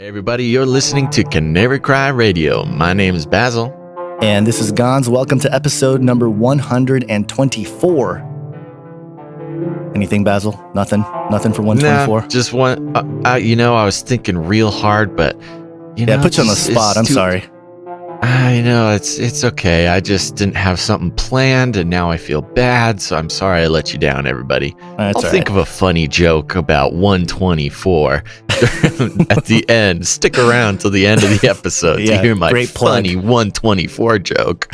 Hey everybody, you're listening to Canary Cry Radio. My name is Basil. And this is Gons. Welcome to episode number 124. Anything, Basil? Nothing for 124? Nah, just one. I was thinking real hard, but I put you on the spot. I'm sorry. I know, it's okay. I just didn't have something planned, and now I feel bad, so I'm sorry I let you down, everybody. I'll think of a funny joke about 124 at the end. Stick around till the end of the episode to hear my funny 124 joke.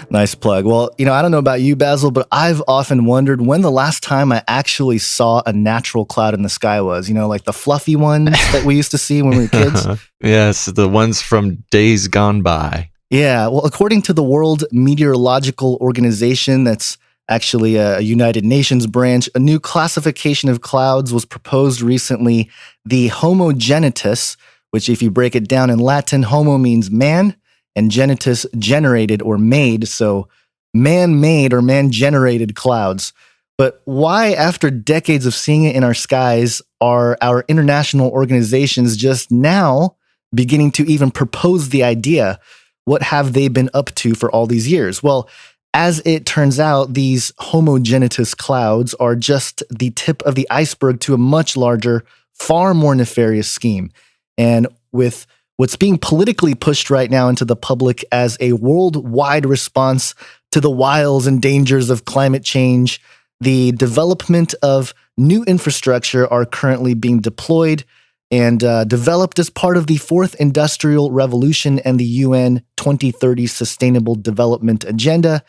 Nice plug. Well, I don't know about you, Basil, but I've often wondered when the last time I actually saw a natural cloud in the sky was. Like the fluffy ones that we used to see when we were kids. Yes, the ones from days gone by. Yeah, well, according to the World Meteorological Organization, that's actually a United Nations branch, a new classification of clouds was proposed recently, the homogenitus, which if you break it down in Latin, homo means man, and genitus, generated or made, so man-made or man-generated clouds. But why, after decades of seeing it in our skies, are our international organizations just now beginning to even propose the idea? What have they been up to for all these years? Well, as it turns out, these homogenitus clouds are just the tip of the iceberg to a much larger, far more nefarious scheme. And with what's being politically pushed right now into the public as a worldwide response to the wiles and dangers of climate change, the development of new infrastructure are currently being deployed and developed as part of the Fourth Industrial Revolution and the UN 2030 Sustainable Development Agenda.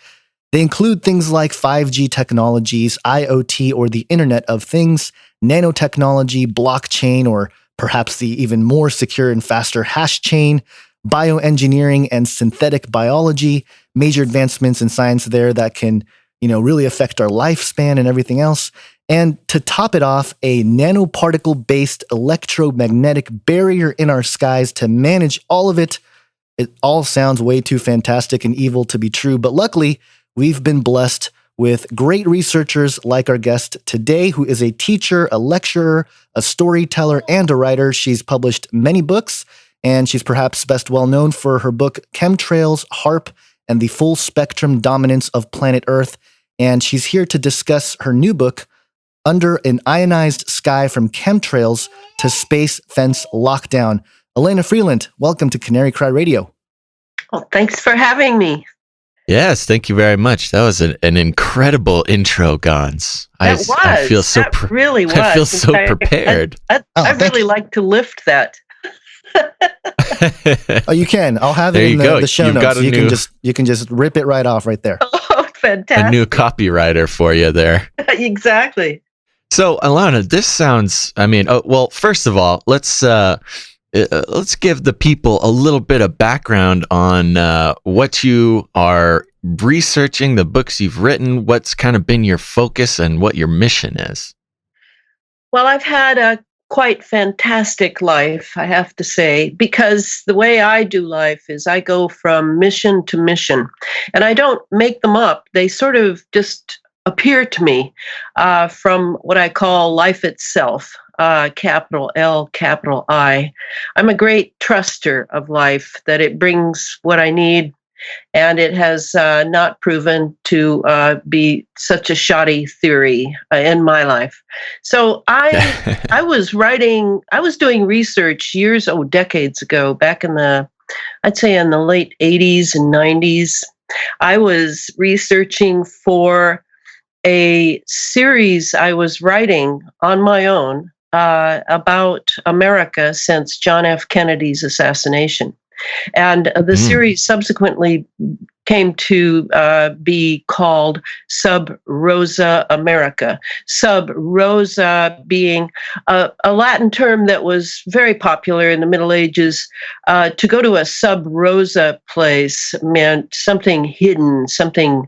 They include things like 5G technologies, IoT or the Internet of Things, nanotechnology, blockchain, or perhaps the even more secure and faster hash chain, bioengineering and synthetic biology, major advancements in science there that can, really affect our lifespan and everything else. And to top it off, a nanoparticle-based electromagnetic barrier in our skies to manage all of it. It all sounds way too fantastic and evil to be true, but luckily, we've been blessed with great researchers like our guest today, who is a teacher, a lecturer, a storyteller, and a writer. She's published many books, and she's perhaps best well known for her book, Chemtrails, HAARP, and the Full Spectrum Dominance of Planet Earth. And she's here to discuss her new book, Under an Ionized Sky from Chemtrails to Space Fence Lockdown. Elana Freeland, welcome to Canary Cry Radio. Well, thanks for having me. Yes, thank you very much. That was an incredible intro, Gons. I feel so really was. I feel so prepared. I really like to lift that. Oh, you can. I'll have it in the show notes. You can just rip it right off right there. Oh, fantastic! A new copywriter for you there. Exactly. So, Elana, this sounds. First of all, let's give the people a little bit of background on what you are researching, the books you've written, what's kind of been your focus and what your mission is. Well, I've had a quite fantastic life, I have to say, because the way I do life is I go from mission to mission, and I don't make them up. They sort of just appear to me from what I call life itself. Capital L, capital I. I'm a great truster of life, that it brings what I need, and it has not proven to be such a shoddy theory in my life. So I was doing research decades ago, back in I'd say in the late 80s and 90s. I was researching for a series I was writing on my own about America since John F. Kennedy's assassination. And the series subsequently came to be called Sub Rosa America. Sub Rosa being a Latin term that was very popular in the Middle Ages. To go to a Sub Rosa place meant something hidden, something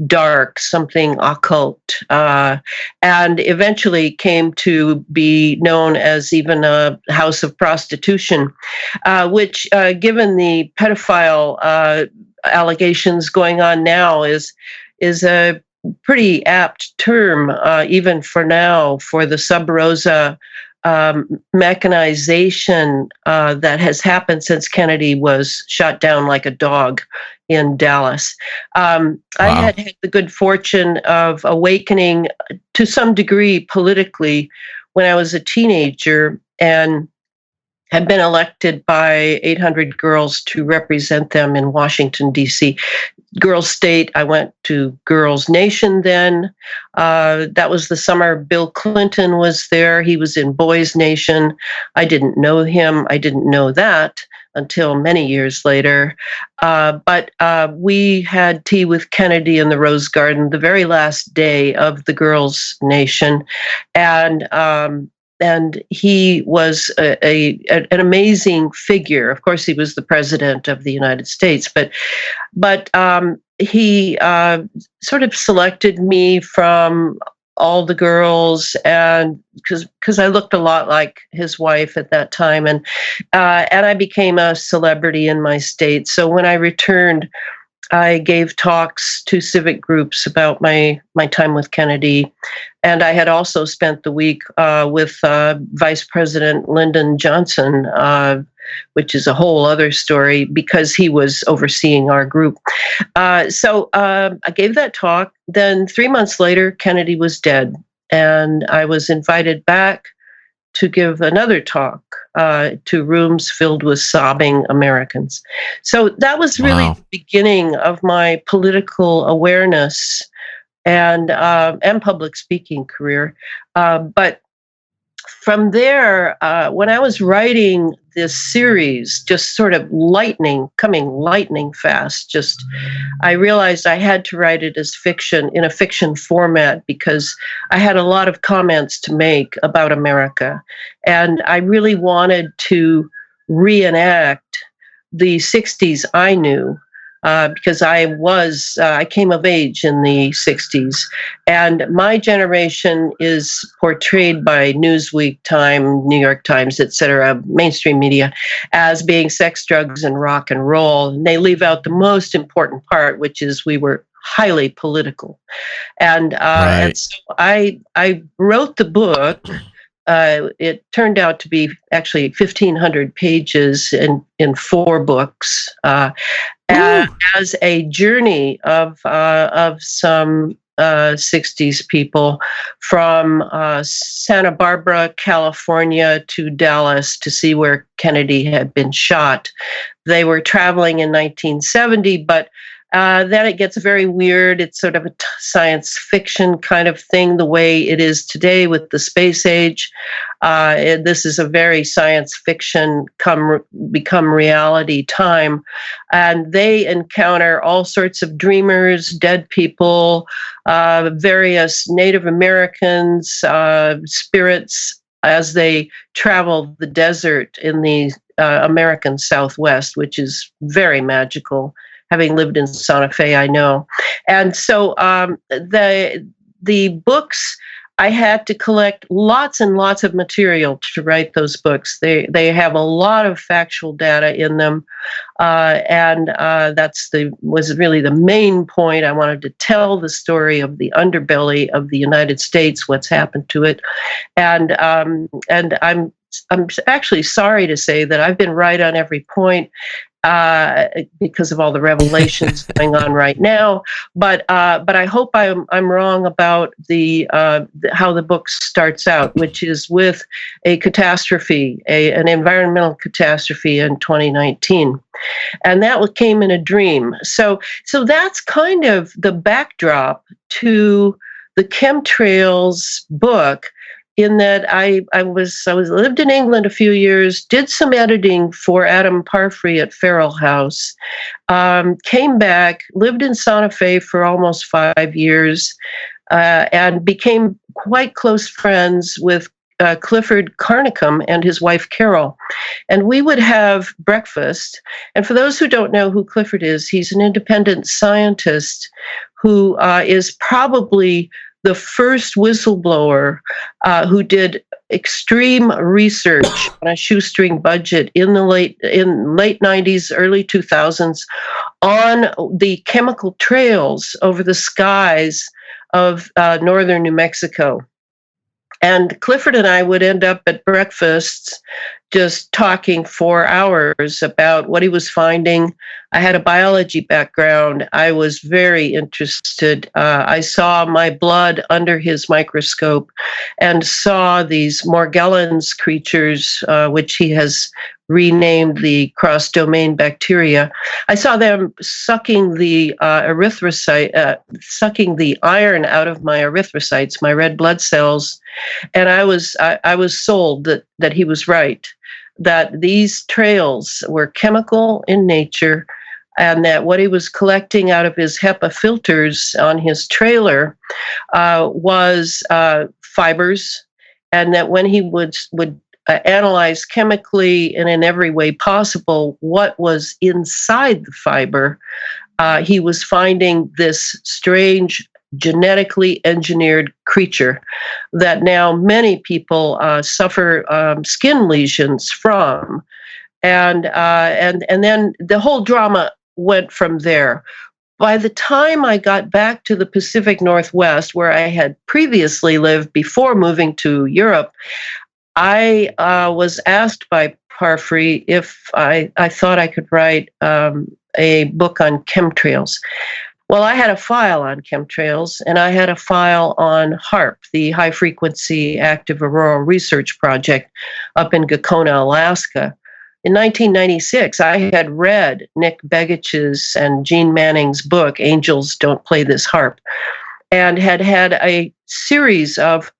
dark, something occult, and eventually came to be known as even a house of prostitution, which, given the pedophile allegations going on now, is a pretty apt term, even for now, for the Sub Rosa mechanization that has happened since Kennedy was shot down like a dog in Dallas. I had the good fortune of awakening to some degree politically when I was a teenager and had been elected by 800 girls to represent them in Washington, D.C. Girls State. I went to Girls Nation then. That was the summer Bill Clinton was there. He was in Boys Nation. I didn't know him. I didn't know that until many years later. But we had tea with Kennedy in the Rose Garden the very last day of the Girls Nation. And he was an amazing figure. Of course, he was the president of the United States, but he sort of selected me from all the girls, and because I looked a lot like his wife at that time, and I became a celebrity in my state. So when I returned, I gave talks to civic groups about my time with Kennedy. And I had also spent the week with Vice President Lyndon Johnson, which is a whole other story because he was overseeing our group. So I gave that talk. Then 3 months later, Kennedy was dead. And I was invited back to give another talk to rooms filled with sobbing Americans. So that was really the beginning of my political awareness and public speaking career. But from there, when I was writing this series, just sort of coming lightning fast, I realized I had to write it as fiction, in a fiction format, because I had a lot of comments to make about America. And I really wanted to reenact the 60s I knew, because I came of age in the 60s. And my generation is portrayed by Newsweek, Time, New York Times, et cetera, mainstream media, as being sex, drugs, and rock and roll. And they leave out the most important part, which is we were highly political. And so I wrote the book. It turned out to be actually 1,500 pages in 4 books, as a journey of some 60s people from Santa Barbara, California to Dallas to see where Kennedy had been shot. They were traveling in 1970, but then it gets very weird. It's sort of a science fiction kind of thing, the way it is today with the space age. This is a very science fiction become reality time. And they encounter all sorts of dreamers, dead people, various Native Americans, spirits, as they travel the desert in the American Southwest, which is very magical. Having lived in Santa Fe, I know. And so the books, I had to collect lots and lots of material to write those books. They have a lot of factual data in them, and was really the main point. I wanted to tell the story of the underbelly of the United States, what's happened to it, and I'm actually sorry to say that I've been right on every point. Because of all the revelations going on right now, but I hope I'm wrong about how the book starts out, which is with a catastrophe, an environmental catastrophe in 2019, and that came in a dream. So that's kind of the backdrop to the Chemtrails book. In that I lived in England a few years, did some editing for Adam Parfrey at Feral House, came back, lived in Santa Fe for almost 5 years, and became quite close friends with Clifford Carnicom and his wife Carol. And we would have breakfast. And for those who don't know who Clifford is, he's an independent scientist who is probably the first whistleblower who did extreme research on a shoestring budget in late 90s, early 2000s on the chemical trails over the skies of northern New Mexico. And Clifford and I would end up at breakfasts just talking for hours about what he was finding. I had a biology background. I was very interested. I saw my blood under his microscope and saw these Morgellons creatures, which he has renamed the cross-domain bacteria. I saw them sucking the erythrocyte, sucking the iron out of my erythrocytes, my red blood cells, and I was sold that he was right, that these trails were chemical in nature, and that what he was collecting out of his HEPA filters on his trailer was fibers, and that when he would analyze chemically and in every way possible what was inside the fiber, he was finding this strange genetically engineered creature that now many people suffer skin lesions from, and then the whole drama went from there. By the time I got back to the Pacific Northwest, where I had previously lived before moving to Europe, I was asked by Parfrey if I thought I could write a book on chemtrails. Well, I had a file on chemtrails, and I had a file on HAARP, the High Frequency Active Auroral Research Project up in Gakona, Alaska. In 1996, I had read Nick Begich's and Gene Manning's book, Angels Don't Play This HAARP, and had a series of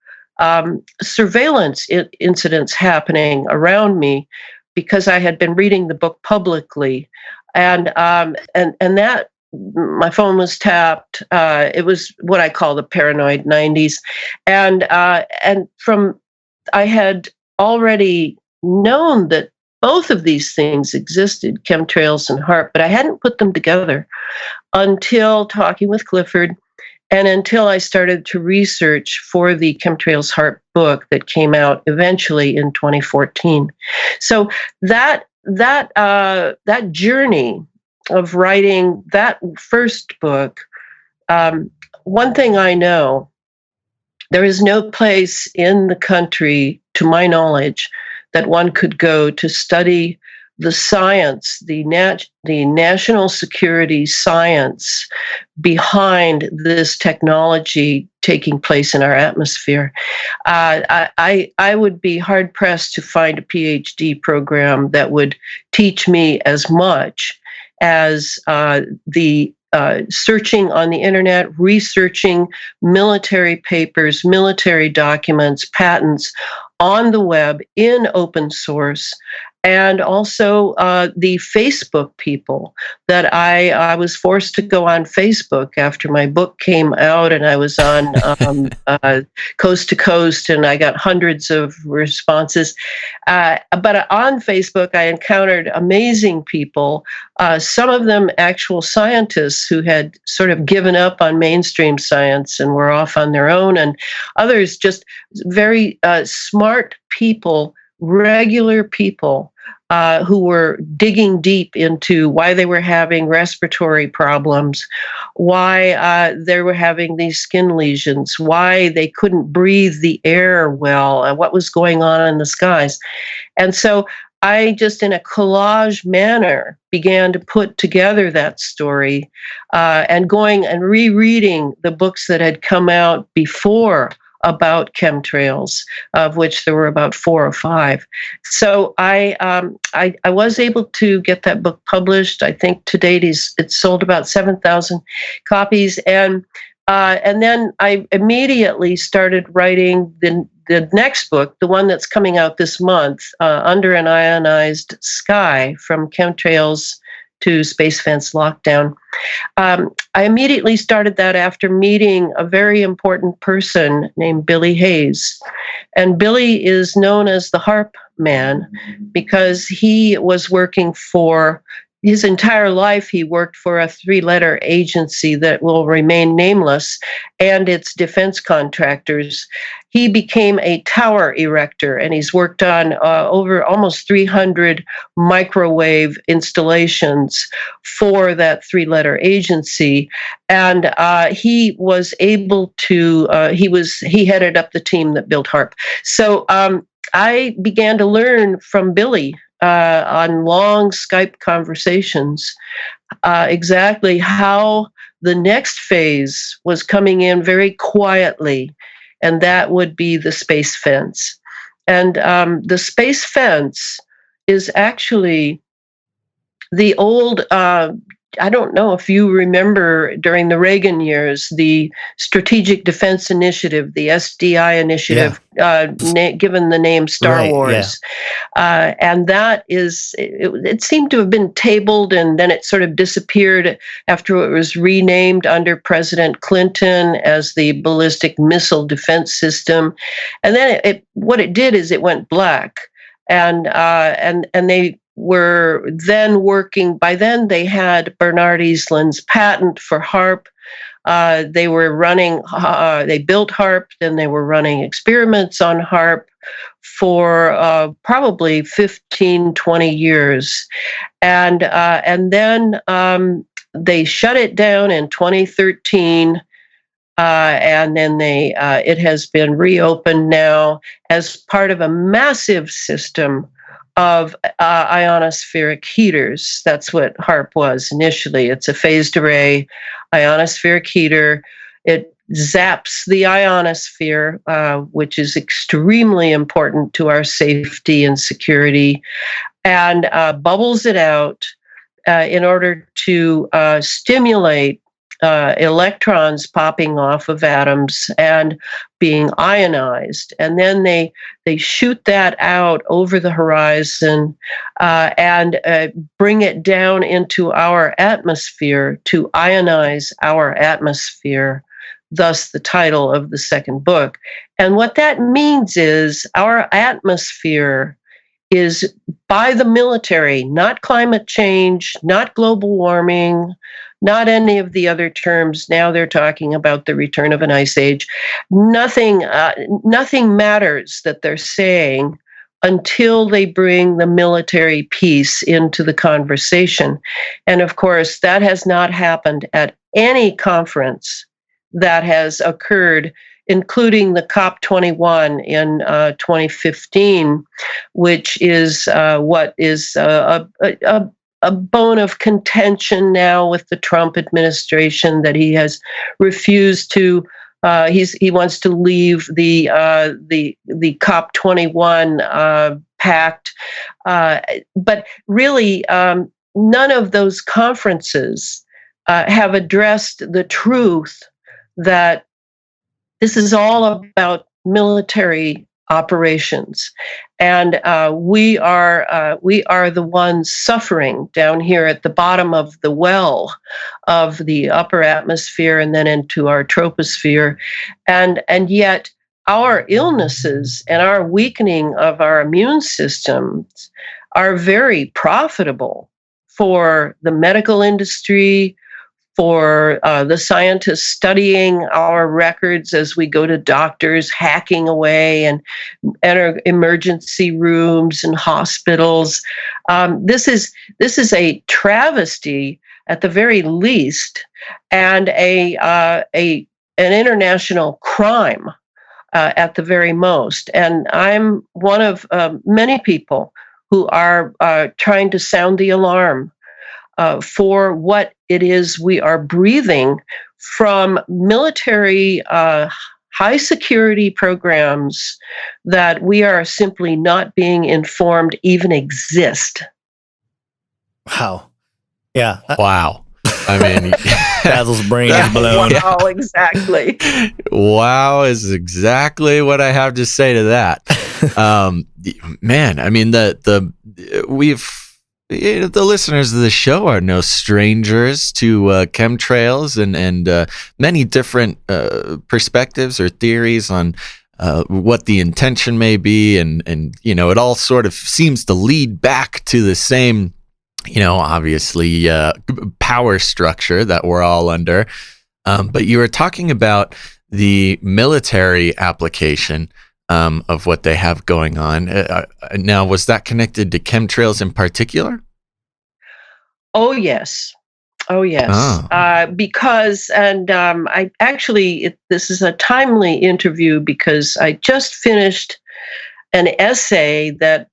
surveillance incidents happening around me because I had been reading the book publicly, and that my phone was tapped. It was what I call the paranoid 90s, and from I had already known that both of these things existed, chemtrails and HAARP, but I hadn't put them together until talking with Clifford. And until I started to research for the Chemtrails HAARP book that came out eventually in 2014. So that journey of writing that first book, one thing I know, there is no place in the country, to my knowledge, that one could go to study the science, the national security science behind this technology taking place in our atmosphere. I would be hard pressed to find a PhD program that would teach me as much as the searching on the internet, researching military papers, military documents, patents on the web in open source, and also the Facebook people that I was forced to go on Facebook after my book came out, and I was on Coast to Coast, and I got hundreds of responses. But on Facebook, I encountered amazing people, some of them actual scientists who had sort of given up on mainstream science and were off on their own, and others just very smart people, regular people, who were digging deep into why they were having respiratory problems, why they were having these skin lesions, why they couldn't breathe the air well, what was going on in the skies. And so I just, in a collage manner, began to put together that story, and going and rereading the books that had come out before about chemtrails, of which there were about 4 or 5. So I was able to get that book published. I think to date it's sold about 7,000 copies, and then I immediately started writing the next book, the one that's coming out this month, Under an Ionized Sky, From Chemtrails to Space Fence Lockdown. I immediately started that after meeting a very important person named Billy Hayes. And Billy is known as the HAARP man because he was working for his entire life, he worked for a 3-letter agency that will remain nameless and its defense contractors. He became a tower erector, and he's worked on over almost 300 microwave installations for that 3-letter agency. And he was able to, he headed up the team that built HARP. So I began to learn from Billy on long Skype conversations exactly how the next phase was coming in very quietly, and that would be the space fence. And the space fence is actually the old, I don't know if you remember during the Reagan years, the Strategic Defense Initiative, the SDI initiative, given the name Star Wars. Yeah. And that is, it seemed to have been tabled, and then it sort of disappeared after it was renamed under President Clinton as the Ballistic Missile Defense System. And then what it did is it went black. And they were then working, by then they had Bernard Eastland's patent for HARP. They were running, they built HARP, then they were running experiments on HARP for probably 15, 20 years. And then they shut it down in 2013. And then it has been reopened now as part of a massive system of ionospheric heaters. That's what HARP was initially. It's a phased array ionospheric heater. It zaps the ionosphere, which is extremely important to our safety and security, and bubbles it out in order to stimulate electrons popping off of atoms and being ionized. And then they shoot that out over the horizon and bring it down into our atmosphere to ionize our atmosphere, thus the title of the second book. And what that means is our atmosphere is by the military, not climate change, not global warming, not any of the other terms. Now they're talking about the return of an ice age. Nothing matters that they're saying until they bring the military piece into the conversation. And of course, that has not happened at any conference that has occurred, including the COP21 in 2015, which is what is a bone of contention now with the Trump administration, that he has refused to. He wants to leave the COP21 pact, but really none of those conferences have addressed the truth that this is all about military operations, and we are the ones suffering down here at the bottom of the well of the upper atmosphere and then into our troposphere, and yet our illnesses and our weakening of our immune systems are very profitable for the medical industry, for the scientists studying our records as we go to doctors, hacking away and enter emergency rooms and hospitals. This is a travesty at the very least, and an international crime at the very most. And I'm one of many people who are trying to sound the alarm for what it is we are breathing from military high security programs that we are simply not being informed even exist. Wow. Yeah. Wow. I mean, Basil's brain is blown. Wow, exactly. Wow is exactly what I have to say to that. Man, I mean, the listeners of the show are no strangers to chemtrails and many different perspectives or theories on what the intention may be, and it all sort of seems to lead back to the same obviously power structure that we're all under. But you were talking about the military application of what they have going on. Now, was that connected to chemtrails in particular? Oh, yes. Because, and I actually, this is a timely interview because I just finished an essay that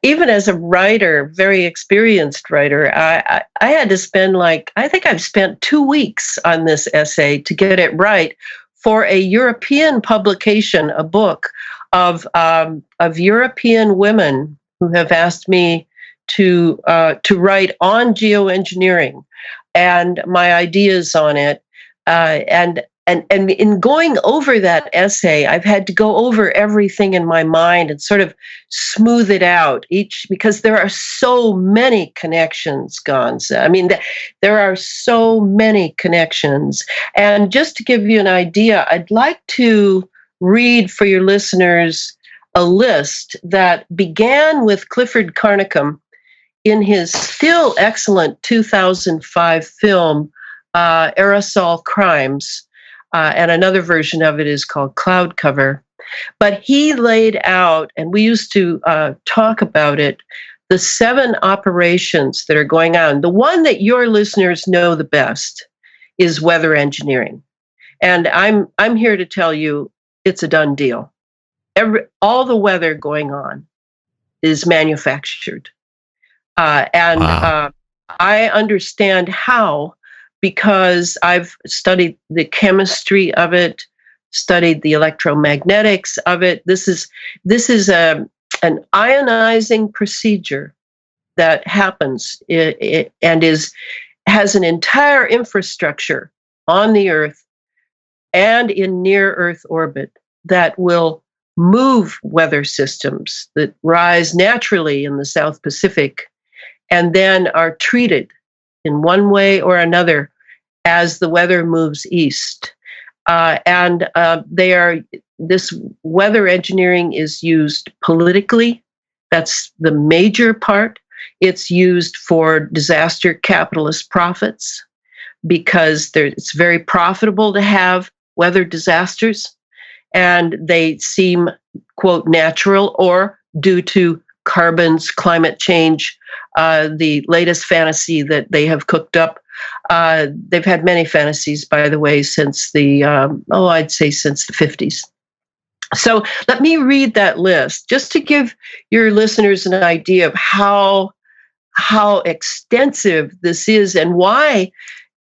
even as a writer, very experienced writer, I had to spend I think I've spent 2 weeks on this essay to get it right for a European publication, a book of European women who have asked me to write on geoengineering and my ideas on it. And in going over that essay, I've had to go over everything in my mind and sort of smooth it out because there are so many connections, Gonza. I mean, there are so many connections. And just to give you an idea, I'd like to read for your listeners a list that began with Clifford Carnicom in his still excellent 2005 film, Aerosol Crimes. And another version of it is called Cloud Cover. But he laid out, and we used to talk about it, the 7 operations that are going on. The one that your listeners know the best is weather engineering. And I'm here to tell you it's a done deal. All the weather going on is manufactured. Wow. I understand how, because I've studied the chemistry of it, studied the electromagnetics of it. This is an ionizing procedure that happens and has an entire infrastructure on the Earth and in near Earth orbit that will move weather systems that rise naturally in the South Pacific and then are treated in one way or another as the weather moves east. This weather engineering is used politically. That's the major part. It's used for disaster capitalist profits because it's very profitable to have weather disasters, and they seem, quote, natural or due to climate change, the latest fantasy that they have cooked up. They've had many fantasies, by the way, since I'd say since the 50s. So let me read that list just to give your listeners an idea of how extensive this is and why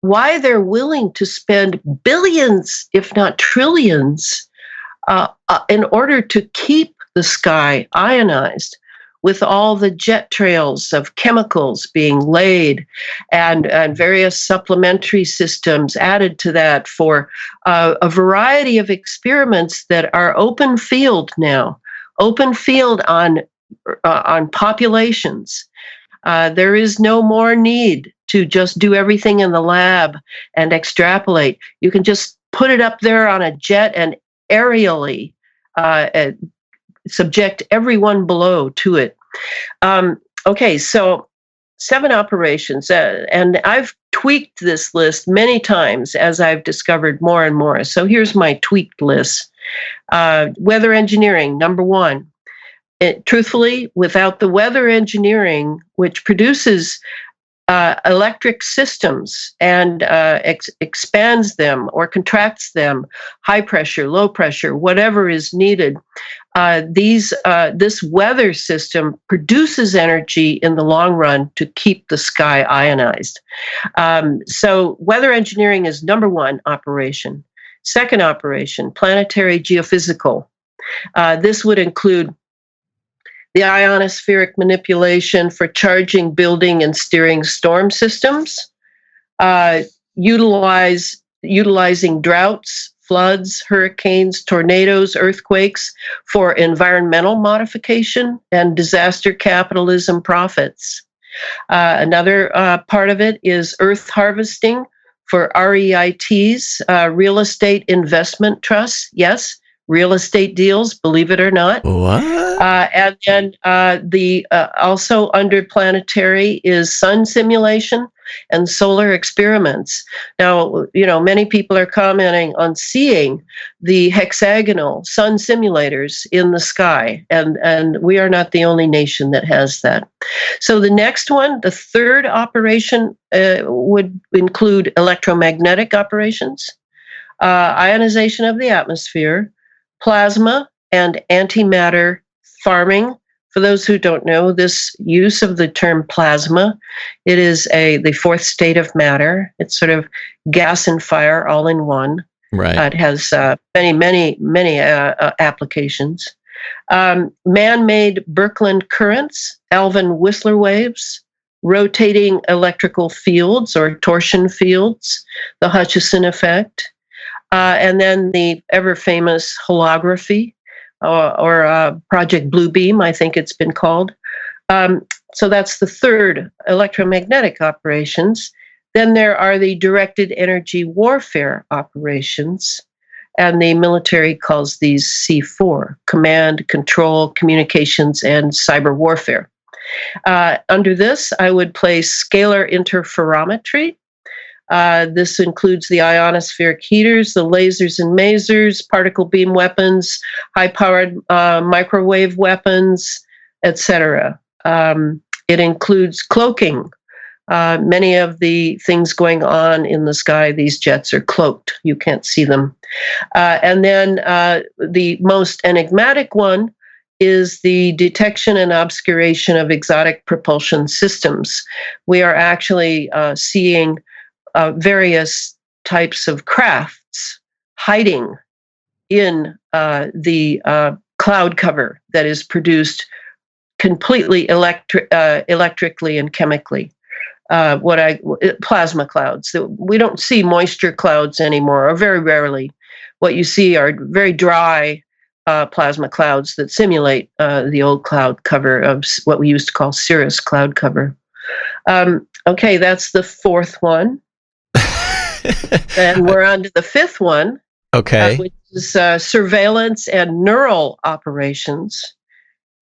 they're willing to spend billions, if not trillions, in order to keep the sky ionized, with all the jet trails of chemicals being laid and various supplementary systems added to that for a variety of experiments that are open field now, open field on populations. There is no more need to just do everything in the lab and extrapolate. You can just put it up there on a jet and aerially subject everyone below to it. Okay, so 7 operations, and I've tweaked this list many times as I've discovered more and more. So here's my tweaked list. Weather engineering, number 1. Truthfully, without the weather engineering, which produces electric systems and expands them or contracts them, high pressure, low pressure, whatever is needed, this weather system produces energy in the long run to keep the sky ionized. So weather engineering is number 1 operation. Second operation, planetary geophysical. This would include the ionospheric manipulation for charging, building, and steering storm systems, utilizing droughts, floods, hurricanes, tornadoes, earthquakes for environmental modification and disaster capitalism profits. Another part of it is earth harvesting for REITs, real estate investment trusts. Yes, real estate deals, believe it or not. What? And then also under planetary is sun simulation and solar experiments. Now, many people are commenting on seeing the hexagonal sun simulators in the sky, and we are not the only nation that has that. So the next one, the third operation, would include electromagnetic operations, ionization of the atmosphere, plasma, and antimatter farming. For those who don't know, this use of the term plasma, it is the fourth state of matter. It's sort of gas and fire all in one. Right. It has many applications. Man-made Birkeland currents, Alvin Whistler waves, rotating electrical fields or torsion fields, the Hutchison effect, and then the ever-famous holography, or Project Bluebeam, I think it's been called. So that's the third, electromagnetic operations. Then there are the directed energy warfare operations, and the military calls these C4, command, control, communications, and cyber warfare. Under this, I would place scalar interferometry. This includes the ionospheric heaters, the lasers and masers, particle beam weapons, high-powered microwave weapons, etc. It includes cloaking. Many of the things going on in the sky, these jets are cloaked. You can't see them. And then the most enigmatic one is the detection and obscuration of exotic propulsion systems. We are actually seeing various types of crafts hiding in the cloud cover that is produced completely electrically and chemically. Plasma clouds. We don't see moisture clouds anymore, or very rarely. What you see are very dry plasma clouds that simulate the old cloud cover of what we used to call cirrus cloud cover. Okay, that's the fourth one. And we're on to the fifth one, which is surveillance and neural operations.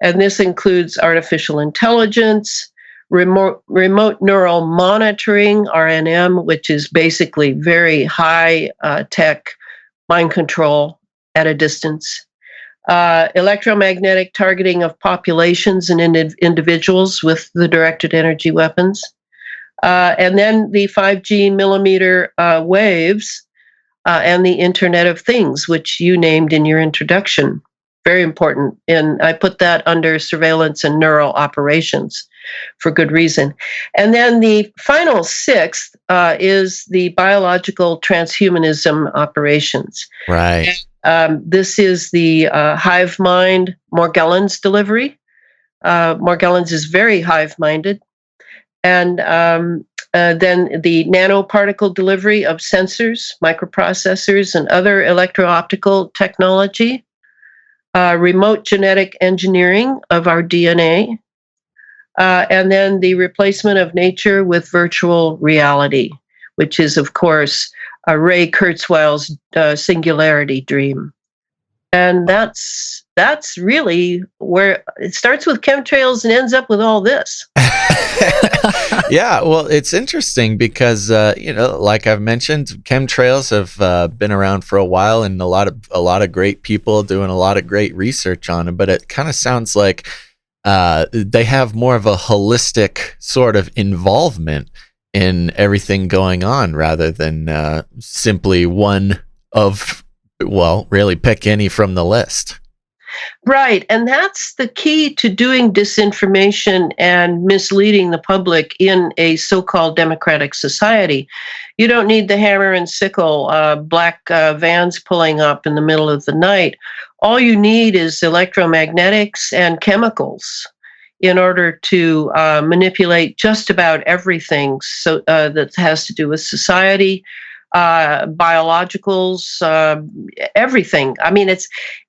And this includes artificial intelligence, remote neural monitoring, RNM, which is basically very high tech mind control at a distance, electromagnetic targeting of populations and individuals with the directed energy weapons. And then the 5G millimeter waves and the Internet of Things, which you named in your introduction. Very important. And I put that under surveillance and neural operations for good reason. And then the final sixth is the biological transhumanism operations. Right. This is the hive mind Morgellons delivery. Morgellons is very hive-minded. And then the nanoparticle delivery of sensors, microprocessors, and other electro-optical technology, remote genetic engineering of our DNA, and then the replacement of nature with virtual reality, which is, of course, Ray Kurzweil's singularity dream. And that's really where it starts with chemtrails and ends up with all this. Yeah, well, it's interesting because like I've mentioned, chemtrails have been around for a while, and a lot of great people doing a lot of great research on it. But it kind of sounds like they have more of a holistic sort of involvement in everything going on, rather than simply one of, well, really pick any from the list. Right. And that's the key to doing disinformation and misleading the public in a so-called democratic society. You don't need the hammer and sickle, black vans pulling up in the middle of the night. All you need is electromagnetics and chemicals in order to manipulate just about everything that has to do with society, biologicals, everything. I mean,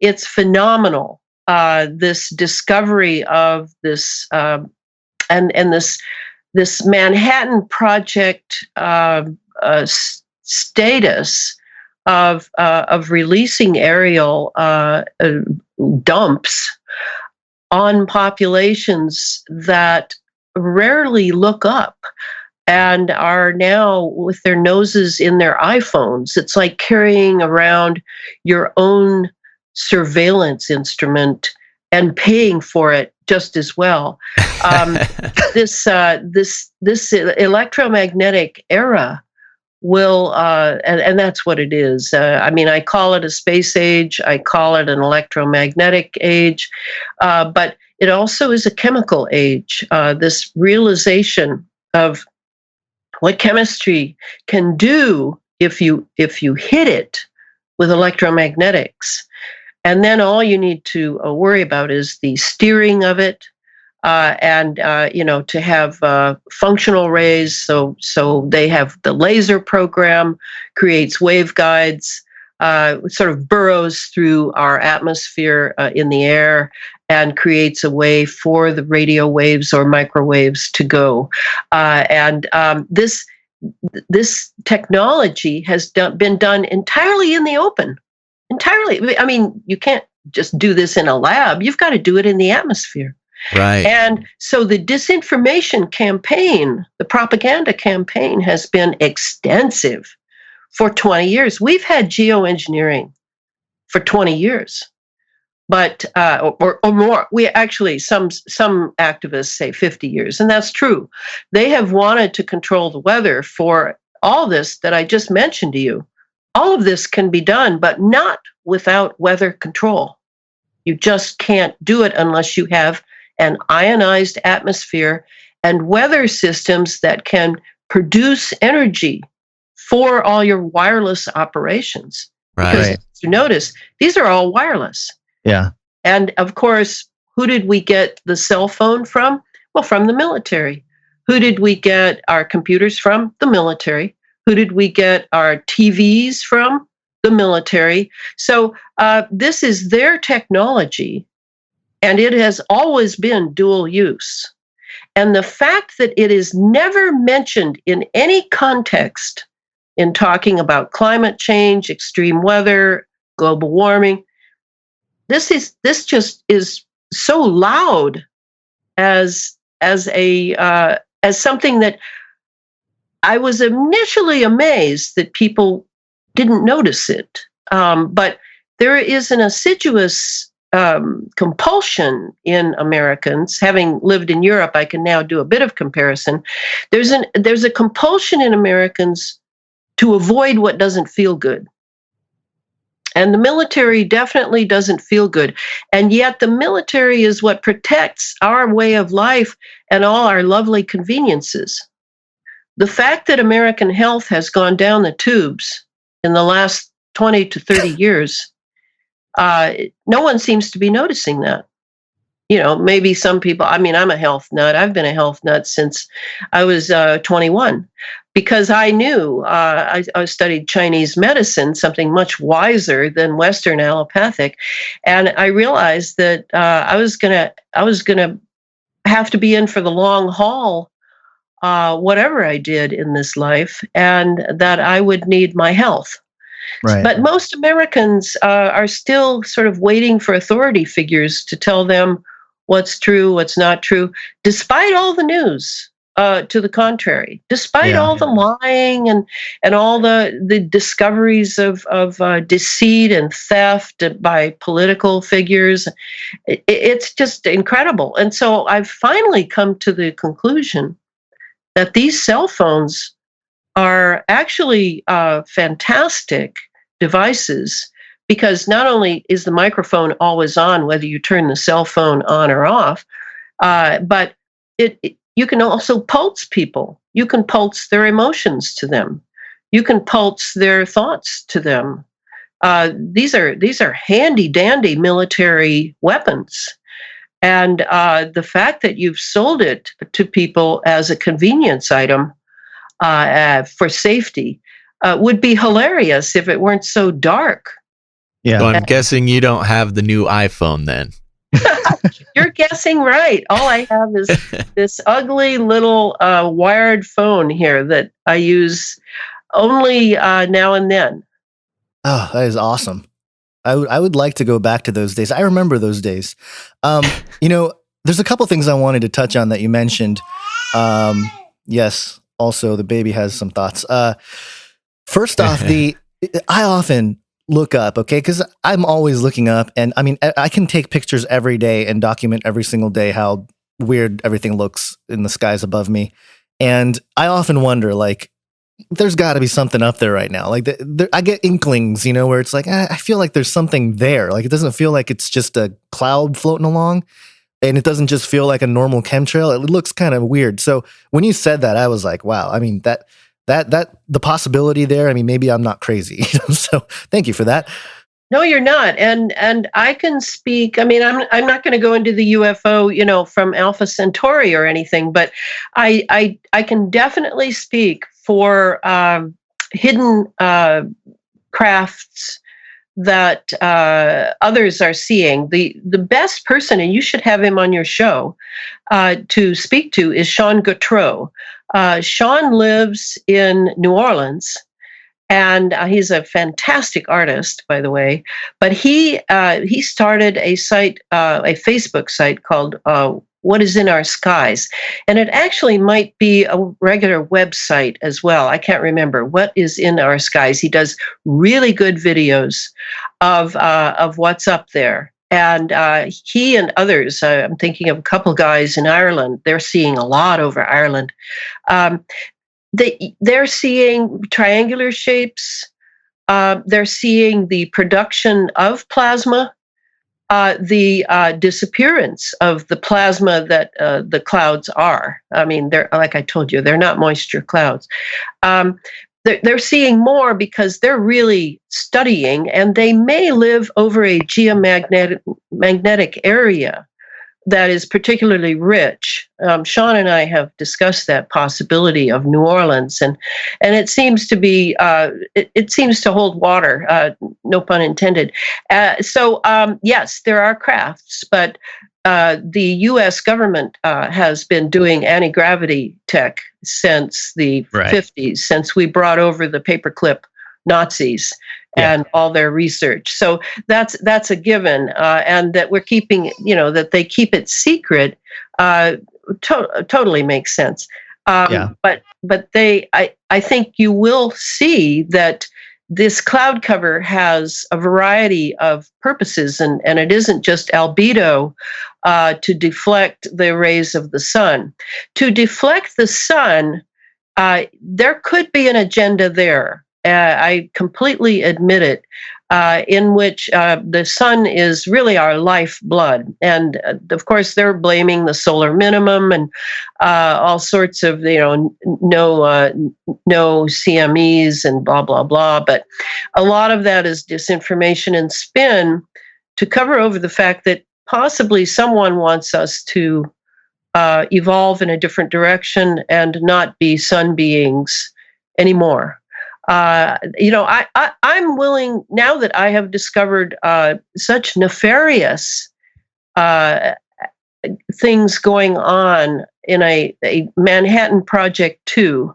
it's phenomenal. This discovery of this and this Manhattan Project status of releasing aerial dumps on populations that rarely look up and are now with their noses in their iPhones. It's like carrying around your own surveillance instrument and paying for it just as well. This electromagnetic era will, and that's what it is. I mean, I call it a space age. I call it an electromagnetic age, but it also is a chemical age. This realization of what chemistry can do if you hit it with electromagnetics. And then all you need to worry about is the steering of it, and to have functional rays. So they have the laser program creates waveguides, sort of burrows through our atmosphere in the air and creates a way for the radio waves or microwaves to go. This technology has been done entirely in the open. Entirely. I mean, you can't just do this in a lab. You've got to do it in the atmosphere. Right. And so the disinformation campaign, the propaganda campaign has been extensive for 20 years. We've had geoengineering for 20 years, but or more. We actually, some activists say 50 years, and that's true. They have wanted to control the weather for all this that I just mentioned to you. All of this can be done, but not without weather control. You just can't do it unless you have an ionized atmosphere and weather systems that can produce energy for all your wireless operations. Right. Because if you notice, these are all wireless. Yeah. And of course, who did we get the cell phone from? Well, from the military. Who did we get our computers from? The military. Who did we get our TVs from? The military. So this is their technology, and it has always been dual use. And the fact that it is never mentioned in any context in talking about climate change, extreme weather, global warming, this just is so loud as something that I was initially amazed that people didn't notice it. But there is an assiduous compulsion in Americans. Having lived in Europe, I can now do a bit of comparison. There's a compulsion in Americans to avoid what doesn't feel good. And the military definitely doesn't feel good. And yet the military is what protects our way of life and all our lovely conveniences. The fact that American health has gone down the tubes in the last 20 to 30 years, no one seems to be noticing that. You know, maybe some people, I mean, I'm a health nut. I've been a health nut since I was 21 because I knew I studied Chinese medicine, something much wiser than Western allopathic. And I realized that I was gonna have to be in for the long haul, whatever I did in this life, and that I would need my health. Right. But most Americans are still sort of waiting for authority figures to tell them what's true, what's not true, despite all the news to the contrary, despite all the lying and all the discoveries of deceit and theft by political figures. It's just incredible. And so I've finally come to the conclusion that these cell phones are actually fantastic devices, because not only is the microphone always on, whether you turn the cell phone on or off, but you can also pulse people. You can pulse their emotions to them. You can pulse their thoughts to them. These are handy dandy military weapons. And the fact that you've sold it to people as a convenience item for safety would be hilarious if it weren't so dark. Yeah. So I'm guessing you don't have the new iPhone then. You're guessing right. All I have is this ugly little wired phone here that I use only now and then. Oh, that is awesome. I would like to go back to those days. I remember those days. There's a couple things I wanted to touch on that you mentioned. Yes. Also, the baby has some thoughts. First off, I often look up, okay, because I'm always looking up, and I mean, I can take pictures every day and document every single day how weird everything looks in the skies above me. And I often wonder, like, there's got to be something up there right now. Like, I get inklings, where it's like, I feel like there's something there. Like, it doesn't feel like it's just a cloud floating along, and it doesn't just feel like a normal chemtrail. It looks kind of weird. So when you said that, I was like, wow. I mean, that the possibility there. I mean, maybe I'm not crazy. So thank you for that. No, you're not. And I can speak. I mean, I'm not going to go into the UFO, from Alpha Centauri or anything, but I can definitely speak for hidden crafts that others are seeing. The best person, and you should have him on your show to speak to, is Sean Gautreaux. Sean lives in New Orleans, and he's a fantastic artist, by the way. But he started a site, a Facebook site called What Is in Our Skies, and it actually might be a regular website as well. I can't remember. What Is in Our Skies. He does really good videos of what's up there. And he and others, I'm thinking of a couple guys in Ireland, they're seeing a lot over Ireland. They're seeing triangular shapes. They're seeing the production of plasma, the disappearance of the plasma that the clouds are. I mean, they're, like I told you, they're not moisture clouds. They're seeing more because they're really studying, and they may live over a geomagnetic area that is particularly rich. Sean and I have discussed that possibility of New Orleans, and it seems to be it seems to hold water, no pun intended. So yes, there are crafts, but the U.S. government has been doing anti-gravity tech since the 50s, since we brought over the paperclip Nazis and all their research. So that's a given, and that we're keeping, that they keep it secret, totally makes sense. But I think you will see that this cloud cover has a variety of purposes, and it isn't just albedo to deflect the rays of the sun. To deflect the sun, there could be an agenda there. I completely admit it, in which the sun is really our lifeblood. And of course, they're blaming the solar minimum and all sorts of, no CMEs and blah, blah, blah. But a lot of that is disinformation and spin to cover over the fact that possibly someone wants us to evolve in a different direction and not be sun beings anymore. I'm willing, now that I have discovered such nefarious things going on in a Manhattan Project 2,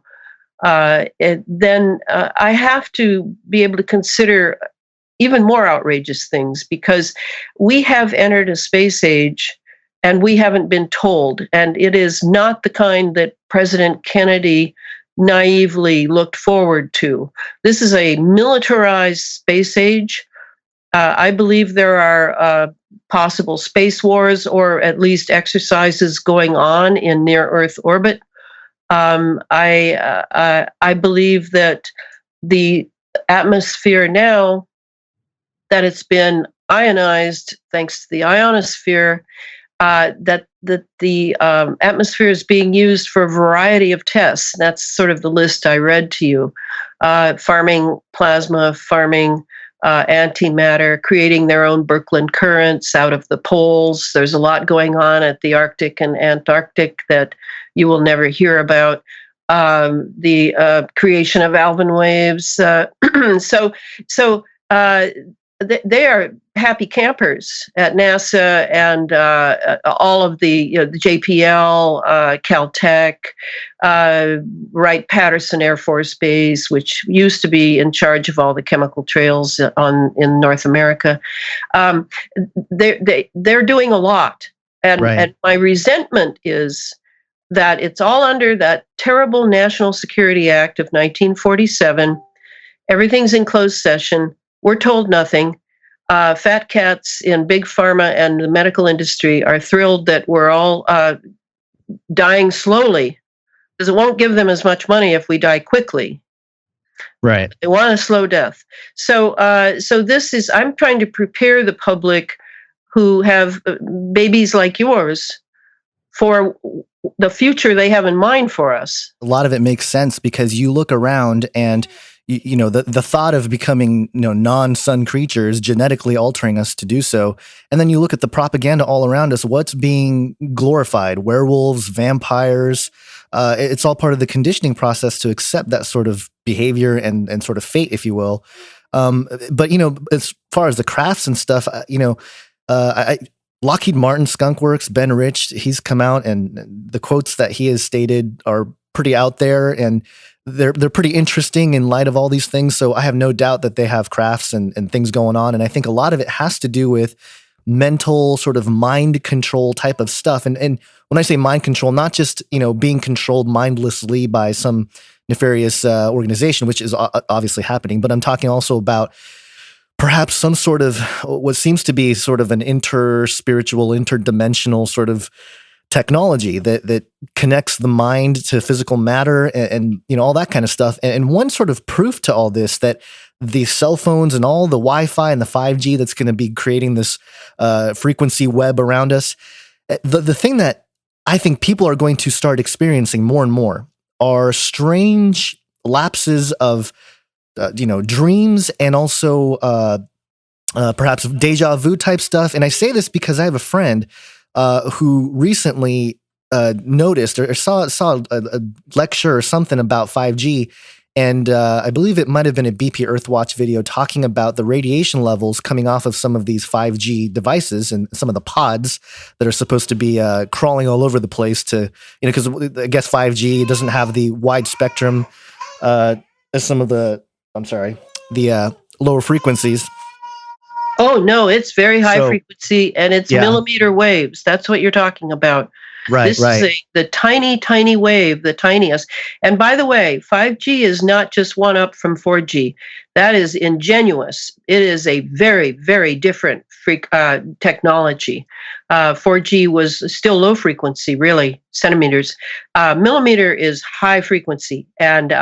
then I have to be able to consider even more outrageous things, because we have entered a space age and we haven't been told, and it is not the kind that President Kennedy naively looked forward to. This is a militarized space age. I believe there are possible space wars, or at least exercises going on in near Earth orbit. I believe that the atmosphere now, that it's been ionized thanks to the ionosphere, that the atmosphere is being used for a variety of tests. That's sort of the list I read to you. Farming plasma, farming antimatter, creating their own Birkeland currents out of the poles. There's a lot going on at the Arctic and Antarctic that you will never hear about. The creation of Alvin waves. So they are happy campers at NASA and all of the JPL, Caltech, Wright-Patterson Air Force Base, which used to be in charge of all the chemical trails in North America. They're doing a lot, and my resentment is that it's all under that terrible National Security Act of 1947. Everything's in closed session. We're told nothing. Fat cats in big pharma and the medical industry are thrilled that we're all dying slowly, because it won't give them as much money if we die quickly. Right. They want a slow death. So this is, I'm trying to prepare the public who have babies like yours for the future they have in mind for us. A lot of it makes sense because you look around and the thought of becoming non-sun creatures, genetically altering us to do so, and then you look at the propaganda all around us. What's being glorified? Werewolves, vampires. It's all part of the conditioning process to accept that sort of behavior and sort of fate, if you will. But as far as the crafts and stuff, Lockheed Martin, Skunk Works, Ben Rich, he's come out and the quotes that he has stated are pretty out there, and they're pretty interesting in light of all these things. So I have no doubt that they have crafts and things going on. And I think a lot of it has to do with mental sort of mind control type of stuff. And when I say mind control, not just, being controlled mindlessly by some nefarious organization, which is obviously happening, but I'm talking also about perhaps some sort of what seems to be sort of an interspiritual, interdimensional sort of technology that connects the mind to physical matter and all that kind of stuff. And one sort of proof to all this, that the cell phones and all the Wi-Fi and the 5G that's going to be creating this frequency web around us, the thing that I think people are going to start experiencing more and more are strange lapses of dreams and also perhaps deja vu type stuff. And I say this because I have a friend who recently noticed or saw a lecture or something about 5G. And I believe it might have been a BP Earthwatch video talking about the radiation levels coming off of some of these 5G devices and some of the pods that are supposed to be crawling all over the place to, because I guess 5G doesn't have the wide spectrum as some of the, lower frequencies. Oh, no, it's very high frequency and it's millimeter waves. That's what you're talking about. Right, this is the tiny, tiny wave, the tiniest. And by the way, 5G is not just one up from 4G. That is ingenuous. It is a very, very different technology. 4G was still low frequency, really, centimeters. Millimeter is high frequency. And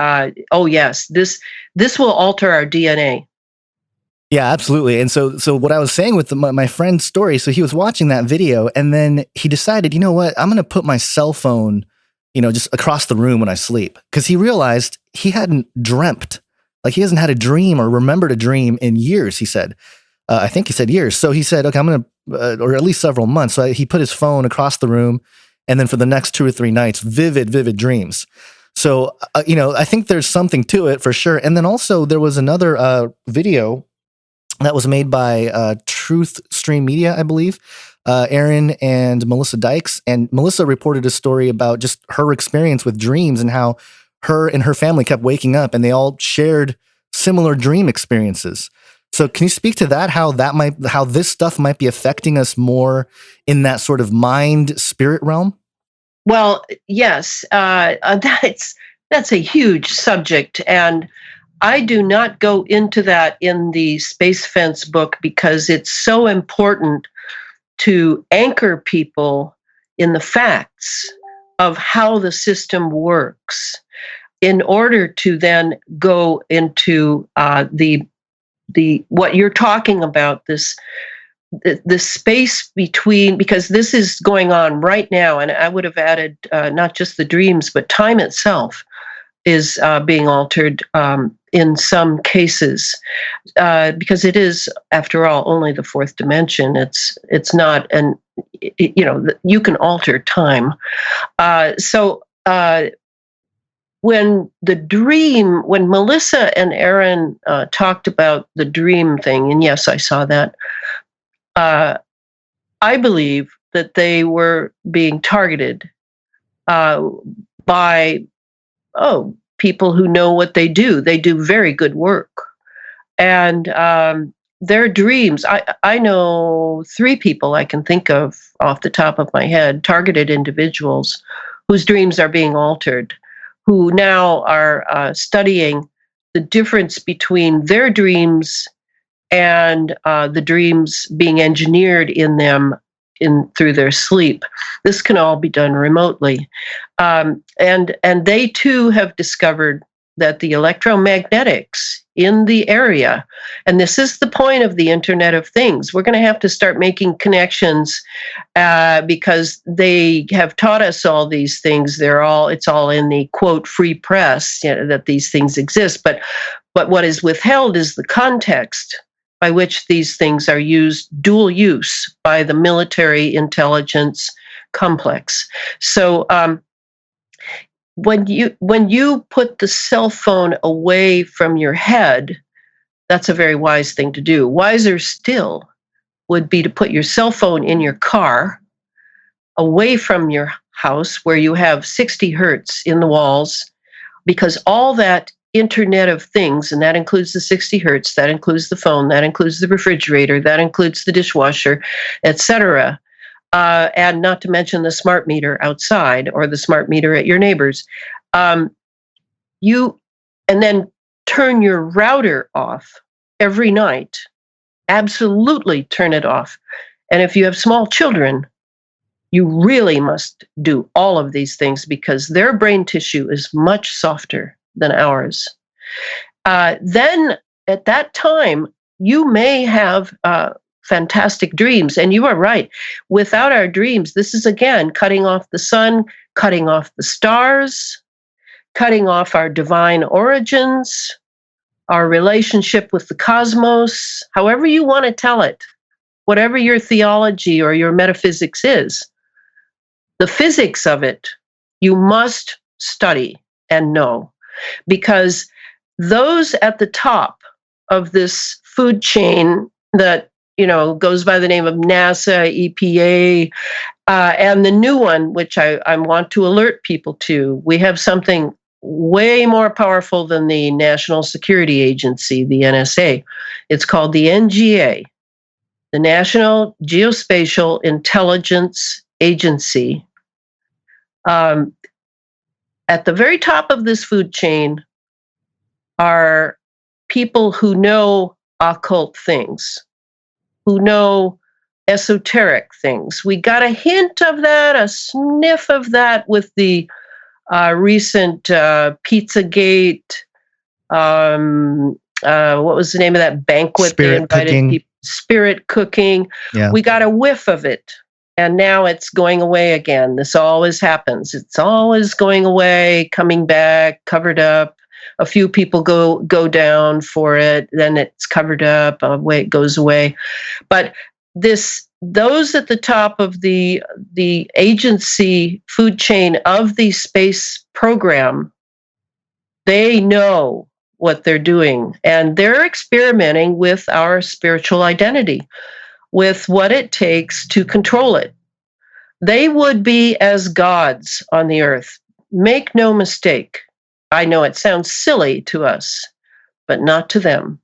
oh, yes, this will alter our DNA. Yeah, absolutely. And so what I was saying with my friend's story, so he was watching that video and then he decided, you know what, I'm going to put my cell phone, just across the room when I sleep. Because he realized he hadn't dreamt. Like he hasn't had a dream or remembered a dream in years, he said. I think he said years. So he said, okay, I'm going to, or at least several months. So he put his phone across the room and then for the next 2 or 3 nights, vivid dreams. So, I think there's something to it for sure. And then also there was another video that was made by Truth Stream Media, I believe, Aaron and Melissa Dykes. And Melissa reported a story about just her experience with dreams and how her and her family kept waking up and they all shared similar dream experiences. So can you speak to that, how this stuff might be affecting us more in that sort of mind spirit realm? Well, yes, that's a huge subject. And I do not go into that in the Space Fence book because it's so important to anchor people in the facts of how the system works in order to then go into the what you're talking about, the space between, because this is going on right now, and I would have added not just the dreams, but time itself is being altered in some cases, because it is, after all, only the fourth dimension. It's not, you can alter time. So when Melissa and Aaron talked about the dream thing, and yes, I saw that, I believe that they were being targeted by people who know what they do. They do very good work. And their dreams, I know 3 people I can think of off the top of my head, targeted individuals whose dreams are being altered, who now are studying the difference between their dreams and the dreams being engineered in them through their sleep. This can all be done remotely. And they too have discovered that the electromagnetics in the area, and this is the point of the Internet of Things, we're going to have to start making connections because they have taught us all these things. It's all in the quote free press, that these things exist. But what is withheld is the context by which these things are used, dual use by the military intelligence complex. So when you put the cell phone away from your head, that's a very wise thing to do. Wiser still would be to put your cell phone in your car, away from your house where you have 60 hertz in the walls, because all that Internet of Things, and that includes the 60 hertz, that includes the phone, that includes the refrigerator, that includes the dishwasher, etc., and not to mention the smart meter outside or the smart meter at your neighbor's. And then turn your router off every night. Absolutely turn it off. And if you have small children, you really must do all of these things because their brain tissue is much softer than ours. Then at that time, you may have fantastic dreams. And you are right. Without our dreams, this is again cutting off the sun, cutting off the stars, cutting off our divine origins, our relationship with the cosmos, however you want to tell it, whatever your theology or your metaphysics is. The physics of it, you must study and know, because those at the top of this food chain that goes by the name of NASA, EPA, and the new one, which I want to alert people to. We have something way more powerful than the National Security Agency, the NSA. It's called the NGA, the National Geospatial Intelligence Agency. At the very top of this food chain are people who know occult things, who know esoteric things. We got a hint of that, a sniff of that with the recent Pizzagate. What was the name of that banquet? Spirit they invited cooking. People, spirit cooking. Yeah. We got a whiff of it. And now it's going away again. This always happens. It's always going away, coming back, covered up. A few people go down for it, then it's covered up, away it goes away. But those at the top of the agency food chain of the space program, they know what they're doing, and they're experimenting with our spiritual identity, with what it takes to control it. They would be as gods on the earth. Make no mistake. I know it sounds silly to us, but not to them.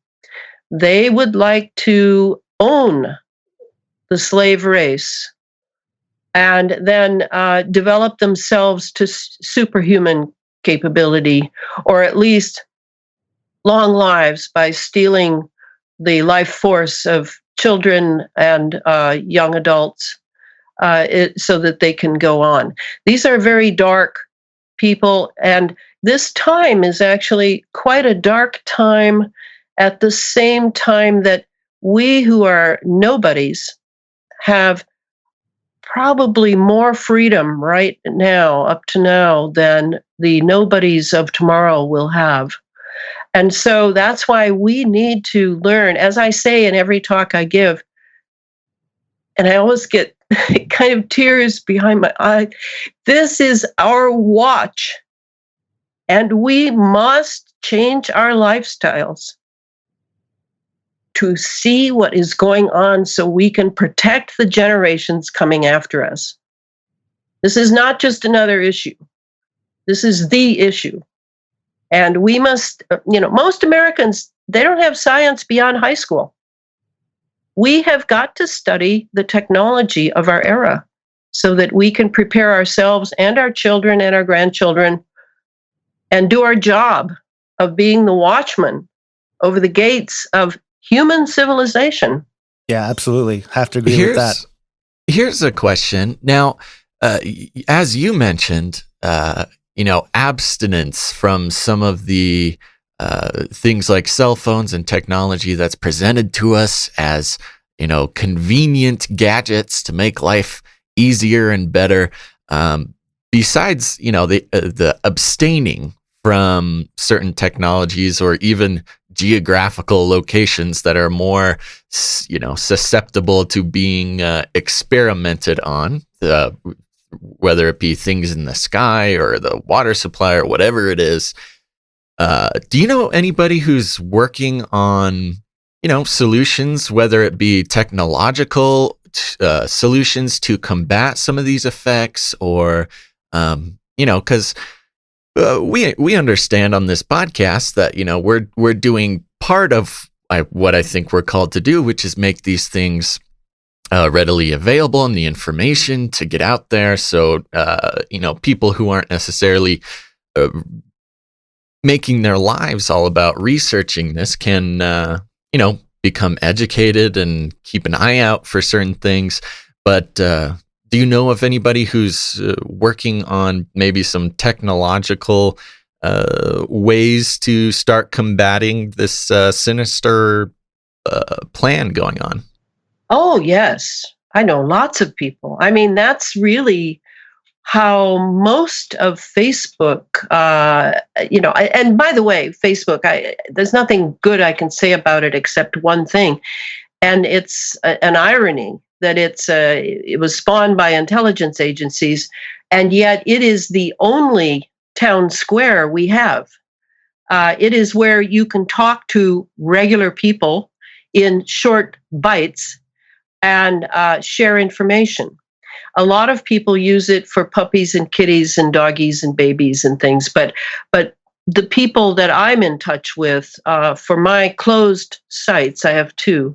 They would like to own the slave race and then develop themselves to superhuman capability, or at least long lives by stealing the life force of children and young adults so that they can go on. These are very dark people, and this time is actually quite a dark time at the same time that we who are nobodies have probably more freedom right now, up to now, than the nobodies of tomorrow will have. And so that's why we need to learn, as I say in every talk I give, and I always get kind of tears behind my eye, this is our watch. And we must change our lifestyles to see what is going on so we can protect the generations coming after us. This is not just another issue. This is the issue. And we must, most Americans, they don't have science beyond high school. We have got to study the technology of our era so that we can prepare ourselves and our children and our grandchildren and do our job of being the watchman over the gates of human civilization. Yeah, absolutely. Have to agree with that. Here's a question. Now, as you mentioned, abstinence from some of the things like cell phones and technology that's presented to us as, convenient gadgets to make life easier and better. Besides, the abstaining from certain technologies or even geographical locations that are more, susceptible to being experimented on, whether it be things in the sky or the water supply or whatever it is. Do you know anybody who's working on, solutions, whether it be technological solutions to combat some of these effects, or, because we understand on this podcast that, we're doing part of what I think we're called to do, which is make these things readily available and the information to get out there. So, people who aren't necessarily making their lives all about researching this can, become educated and keep an eye out for certain things. But do you know of anybody who's working on maybe some technological ways to start combating this sinister plan going on? Oh, yes. I know lots of people. I mean, that's really how most of Facebook, and by the way, Facebook, there's nothing good I can say about it except one thing. And it's an irony that it was spawned by intelligence agencies, and yet it is the only town square we have. It is where you can talk to regular people in short bites and share information. A lot of people use it for puppies and kitties and doggies and babies and things, but the people that I'm in touch with for my closed sites, I have two,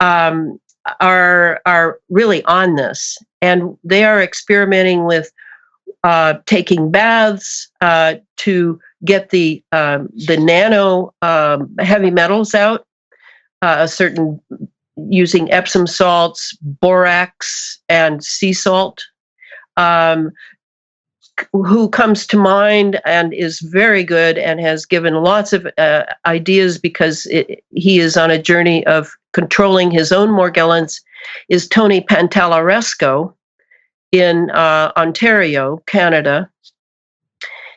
are really on this, and they are experimenting with taking baths to get the nano heavy metals out, using Epsom salts, borax, and sea salt. Who comes to mind and is very good and has given lots of ideas because he is on a journey of controlling his own Morgellons, is Tony Pantalaresco in Ontario, Canada.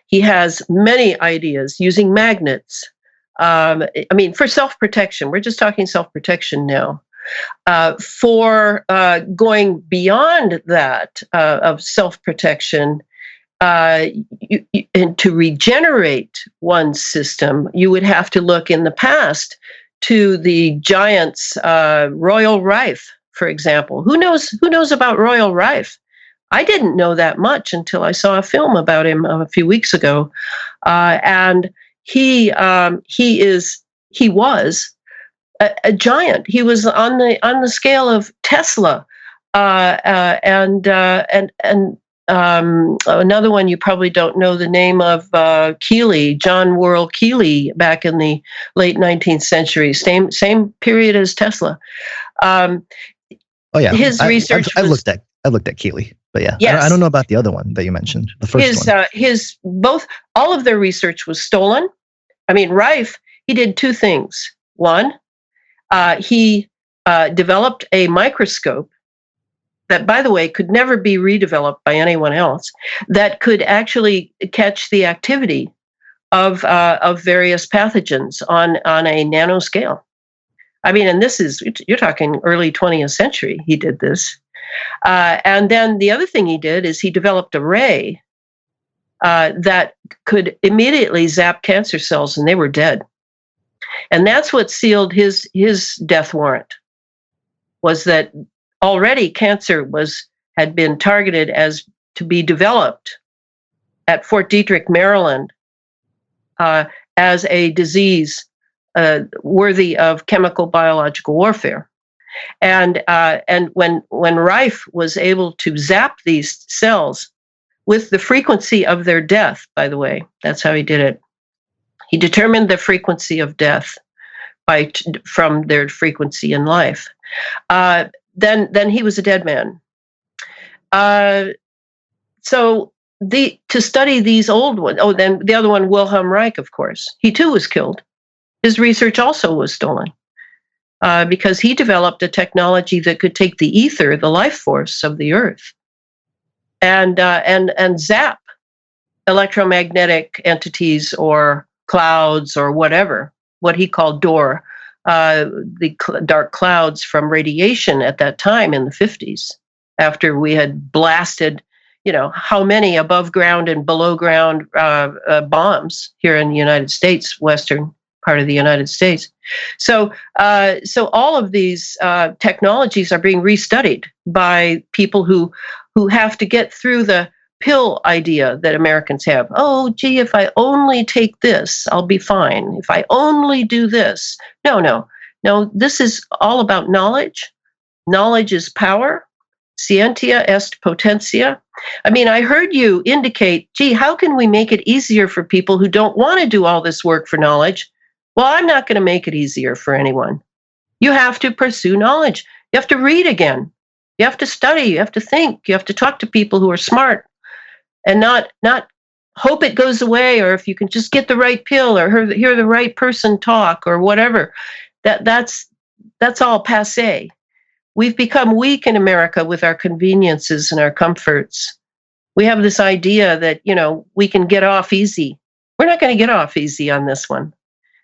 He has many ideas using magnets. For self-protection. We're just talking self-protection now. For going beyond that of self-protection, and to regenerate one's system, you would have to look in the past to the giants, Royal Rife, for example. Who knows about Royal Rife? I didn't know that much until I saw a film about him a few weeks ago, and he was a giant. He was on the scale of Tesla, and another one you probably don't know the name of, Keeley, John Worrell Keeley, back in the late 19th century, same period as Tesla. His research. I've looked at Keeley, but yeah, yes. I don't know about the other one that you mentioned. The first one. All of their research was stolen. I mean, Rife, he did two things. One, he developed a microscope that, by the way, could never be redeveloped by anyone else, that could actually catch the activity of various pathogens on a nanoscale. I mean, and you're talking early 20th century, he did this. And then the other thing he did is he developed a ray that could immediately zap cancer cells, and they were dead. And that's what sealed his death warrant, was that already cancer had been targeted as to be developed at Fort Detrick, Maryland, as a disease worthy of chemical biological warfare. And when Rife was able to zap these cells with the frequency of their death, by the way, that's how he did it. He determined the frequency of death from their frequency in life. Then he was a dead man. So to study these old ones. Oh, then the other one, Wilhelm Reich, of course. He too was killed. His research also was stolen because he developed a technology that could take the ether, the life force of the Earth, and zap electromagnetic entities or clouds or whatever, what he called DOR, the dark clouds from radiation at that time in the 50s, after we had blasted, how many above ground and below ground bombs here in the United States, western part of the United States. So all of these technologies are being restudied by people who have to get through the pill idea that Americans have. Oh, gee, if I only take this, I'll be fine. If I only do this. No, this is all about knowledge. Knowledge is power. Scientia est potentia. I mean, I heard you indicate, gee, how can we make it easier for people who don't want to do all this work for knowledge? Well, I'm not going to make it easier for anyone. You have to pursue knowledge. You have to read again. You have to study. You have to think. You have to talk to people who are smart and not hope it goes away, or if you can just get the right pill or hear the right person talk or whatever. That's all passé. We've become weak in America with our conveniences and our comforts. We have this idea that, we can get off easy. We're not going to get off easy on this one.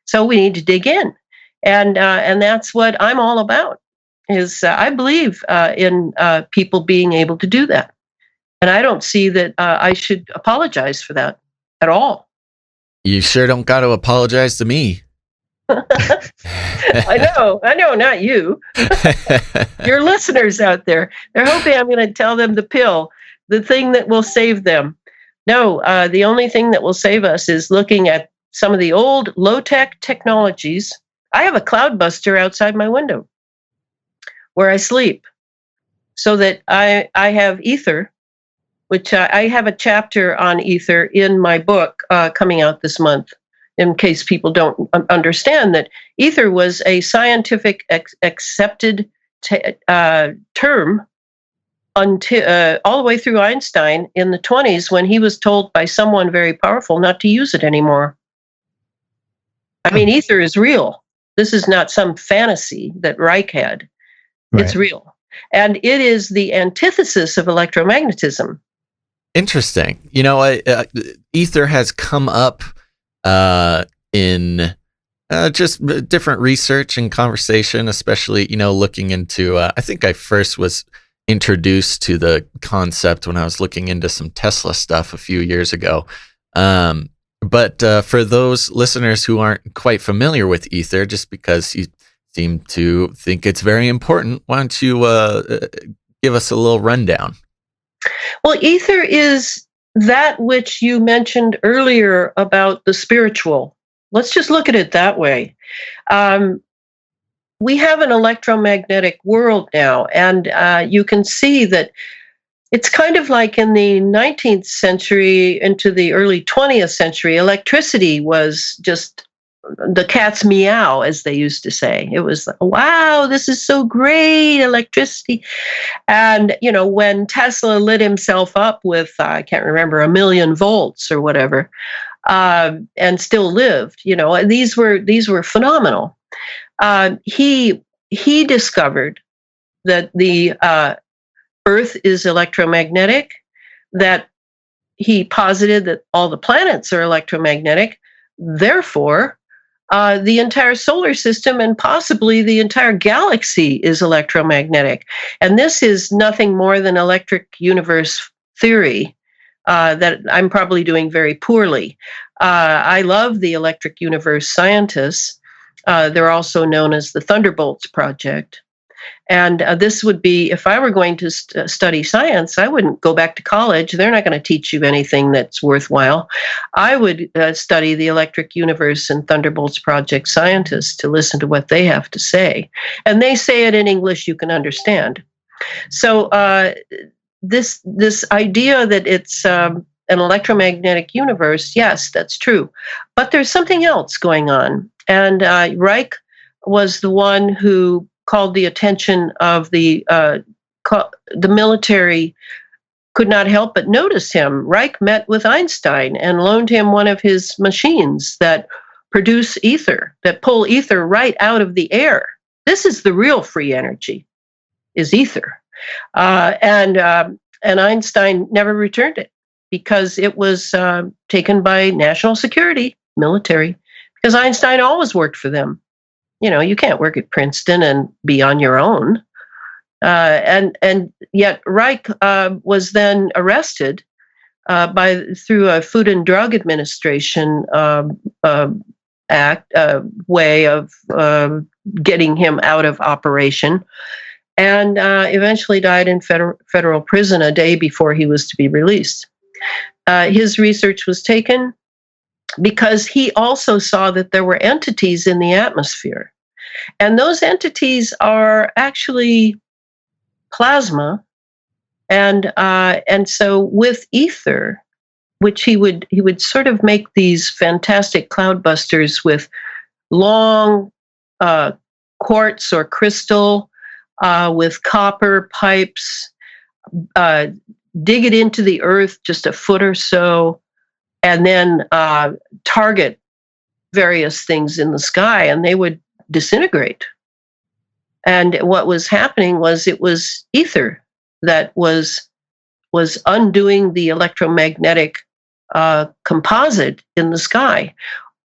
So we need to dig in. And that's what I'm all about, is I believe in people being able to do that. And I don't see that I should apologize for that at all. You sure don't got to apologize to me. I know, not you. Your listeners out there, they're hoping I'm going to tell them the pill, the thing that will save them. No, the only thing that will save us is looking at some of the old low-tech technologies. I have a cloud buster outside my window where I sleep, so that I have ether, which I have a chapter on ether in my book coming out this month, in case people don't understand that ether was a scientific accepted term until all the way through Einstein in the 1920s, when he was told by someone very powerful not to use it anymore. I mean, ether is real. This is not some fantasy that Reich had. Right. It's real. And it is the antithesis of electromagnetism. Interesting. Ether has come up in just different research and conversation, especially, looking into, I think I first was introduced to the concept when I was looking into some Tesla stuff a few years ago. But for those listeners who aren't quite familiar with ether, just because you seem to think it's very important, why don't you give us a little rundown? Well, ether is that which you mentioned earlier about the spiritual. Let's just look at it that way. We have an electromagnetic world now, and you can see that it's kind of like in the 19th century into the early 20th century, electricity was just the cat's meow, as they used to say. It was, wow, this is so great, electricity. And, when Tesla lit himself up with, I can't remember, 1 million volts or whatever, and still lived, these were phenomenal. He discovered that the Earth is electromagnetic, that he posited that all the planets are electromagnetic. Therefore, the entire solar system and possibly the entire galaxy is electromagnetic. And this is nothing more than electric universe theory, that I'm probably doing very poorly. I love the Electric Universe scientists. They're also known as the Thunderbolts Project. And this would be, if I were going to study science, I wouldn't go back to college. They're not going to teach you anything that's worthwhile. I would study the Electric Universe and Thunderbolts Project scientists to listen to what they have to say. And they say it in English you can understand. So this idea that it's an electromagnetic universe, yes, that's true. But there's something else going on. And Reich was the one who called the attention of the military. Could not help but notice him. Reich met with Einstein and loaned him one of his machines that produce ether, that pull ether right out of the air. This is the real free energy, is ether. And Einstein never returned it because it was taken by national security, military, because Einstein always worked for them. You can't work at Princeton and be on your own. And yet Reich was then arrested through a Food and Drug Administration way of getting him out of operation, and eventually died in federal prison a day before he was to be released. His research was taken because he also saw that there were entities in the atmosphere. And those entities are actually plasma. And so with ether, which he would sort of make these fantastic cloudbusters with long quartz or crystal with copper pipes, dig it into the earth just a foot or so, and then target various things in the sky, and they would disintegrate. And what was happening was it was ether that was undoing the electromagnetic composite in the sky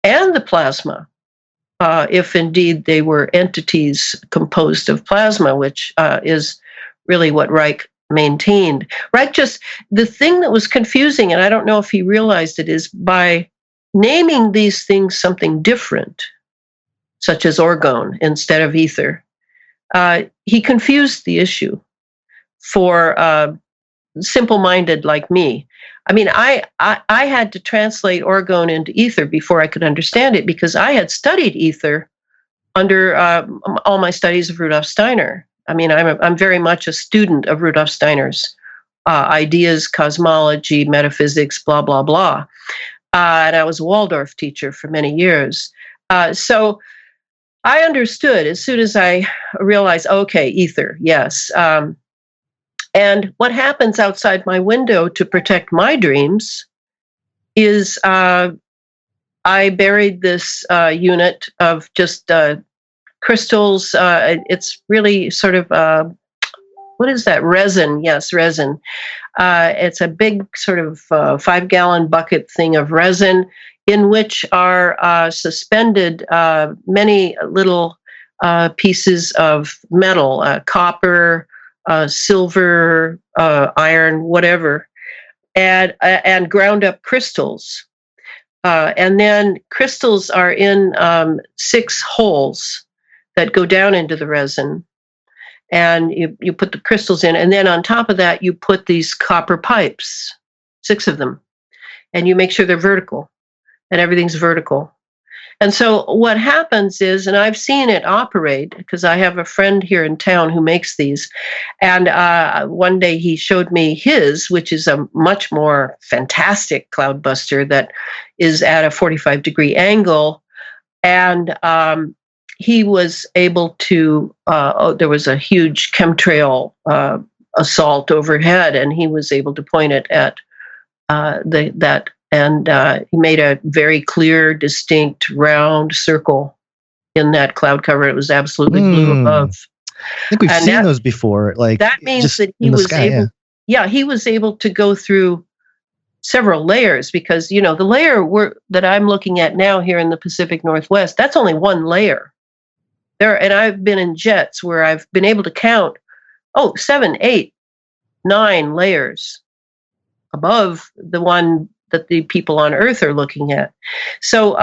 and the plasma, if indeed they were entities composed of plasma, which is really what Reich maintained. Reich the thing that was confusing, and I don't know if he realized it, is by naming these things something different, such as orgone instead of ether, he confused the issue for simple-minded like me. I mean, I had to translate orgone into ether before I could understand it, because I had studied ether under all my studies of Rudolf Steiner. I mean, I'm very much a student of Rudolf Steiner's ideas, cosmology, metaphysics, blah, blah, blah. And I was a Waldorf teacher for many years. So I understood as soon as I realized, okay, ether, yes. And what happens outside my window to protect my dreams is I buried this unit of just crystals. It's really sort of, what is that? Resin. Yes, resin. It's a big sort of 5-gallon bucket thing of resin in which are suspended many little pieces of metal, copper, silver, iron, whatever, and ground up crystals. And then crystals are in 6 holes that go down into the resin. And you put the crystals in, and then on top of that, you put these copper pipes, 6 of them, and you make sure they're vertical, and everything's vertical. And so what happens is, and I've seen it operate because I have a friend here in town who makes these, and one day he showed me his, which is a much more fantastic cloudbuster that is at a 45-degree angle, and he was able to, there was a huge chemtrail assault overhead, and he was able to point it at that. And he made a very clear, distinct, round circle in that cloud cover. It was absolutely blue above. I think we've seen those before. Like that means that he was able. Yeah, he was able to go through several layers, because the layer that I'm looking at now here in the Pacific Northwest, that's only one layer. And I've been in jets where I've been able to count 7, 8, 9 layers above the one that the people on Earth are looking at. So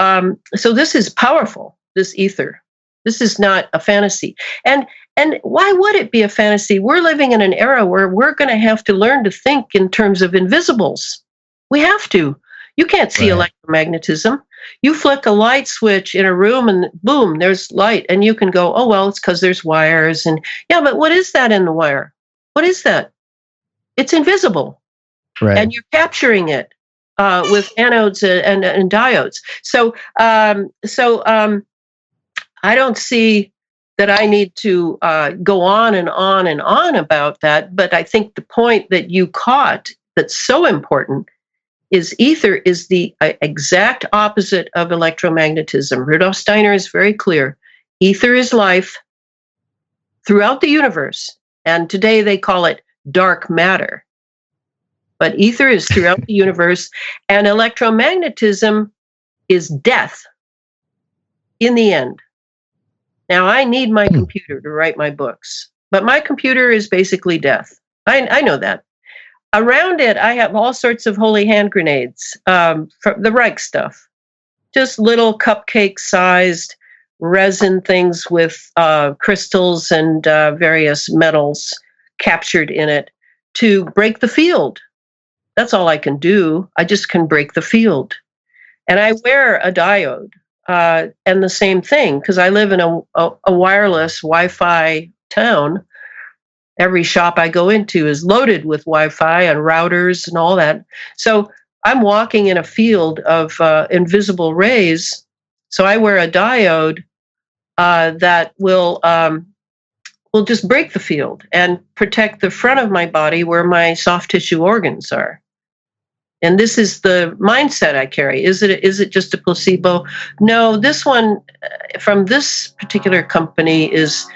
this is powerful, this ether. This is not a fantasy. And why would it be a fantasy? We're living in an era where we're going to have to learn to think in terms of invisibles. We have to. You can't see electromagnetism. You flick a light switch in a room and boom, there's light. And you can go, oh, well, it's because there's wires. And yeah, but what is that in the wire? What is that? It's invisible. Right. And you're capturing it with anodes and diodes. So I don't see that I need to go on and on and on about that. But I think the point that you caught that's so important is ether is the exact opposite of electromagnetism. Rudolf Steiner is very clear. Ether is life throughout the universe. And today they call it dark matter. But ether is throughout the universe. And electromagnetism is death in the end. Now, I need my computer to write my books. But my computer is basically death. I know that. Around it, I have all sorts of holy hand grenades from the Reich stuff. Just little cupcake-sized resin things with crystals and various metals captured in it to break the field. That's all I can do. I just can break the field. And I wear a diode and the same thing, because I live in a wireless Wi-Fi town. Every shop I go into is loaded with Wi-Fi and routers and all that. So I'm walking in a field of invisible rays. So I wear a diode that will just break the field and protect the front of my body where my soft tissue organs are. And this is the mindset I carry. Is it just a placebo? No, this one from this particular company is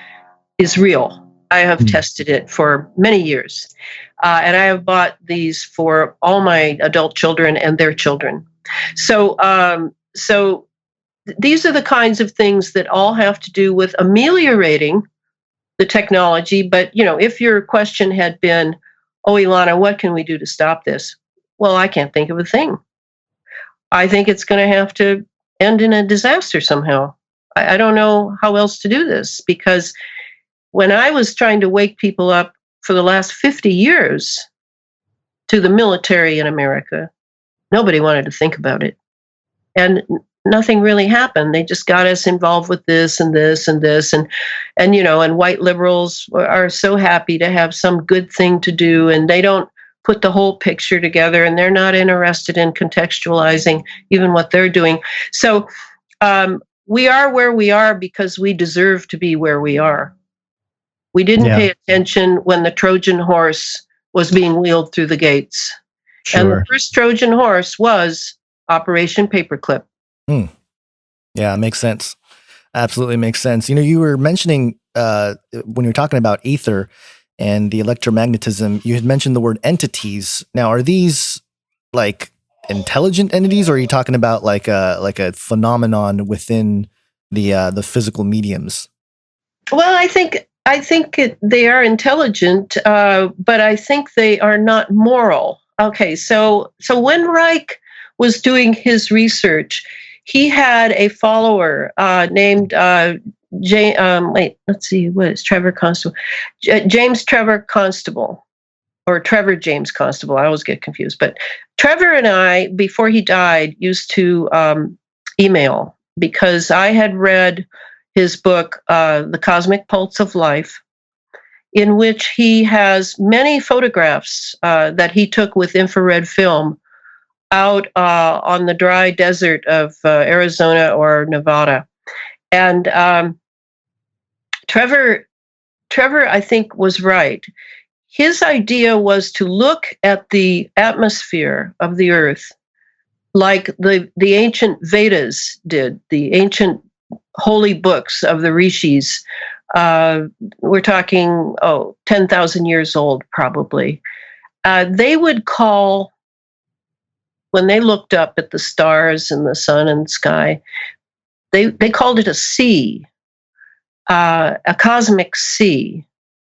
real. I have tested it for many years. And I have bought these for all my adult children and their children. So these are the kinds of things that all have to do with ameliorating the technology. But, if your question had been, oh, Elana, what can we do to stop this? Well, I can't think of a thing. I think it's going to have to end in a disaster somehow. I don't know how else to do this, because when I was trying to wake people up for the last 50 years to the military in America, nobody wanted to think about it. And nothing really happened. They just got us involved with this and this and this. And white liberals are so happy to have some good thing to do, and they don't put the whole picture together, and they're not interested in contextualizing even what they're doing. So we are where we are because we deserve to be where we are. We didn't pay attention when the Trojan horse was being wheeled through the gates. Sure. And the first Trojan horse was Operation Paperclip. Yeah, it makes sense. Absolutely makes sense. You were mentioning when you were talking about ether and the electromagnetism, you had mentioned the word entities. Now, are these like intelligent entities, or are you talking about like a phenomenon within the physical mediums? Well, I think they are intelligent, but I think they are not moral. Okay, so when Reich was doing his research, he had a follower named Trevor Constable? James Trevor Constable, or Trevor James Constable. I always get confused. But Trevor and I, before he died, used to email, because I had read his book, The Cosmic Pulse of Life, in which he has many photographs that he took with infrared film out on the dry desert of Arizona or Nevada. And Trevor, I think, was right. His idea was to look at the atmosphere of the Earth like the ancient Vedas did, the ancient holy books of the rishis. We're talking, 10,000 years old, probably. They would call, when they looked up at the stars and the sun and sky, they called it a sea, a cosmic sea.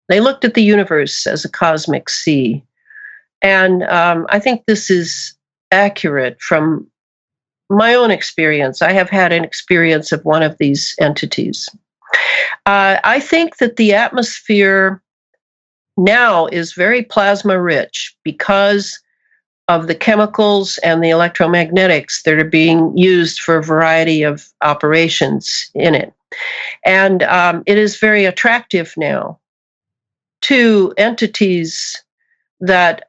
They looked at the universe as a cosmic sea. And I think this is accurate from my own experience. I have had an experience of one of these entities. I think that the atmosphere now is very plasma rich because of the chemicals and the electromagnetics that are being used for a variety of operations in it. And it is very attractive now to entities that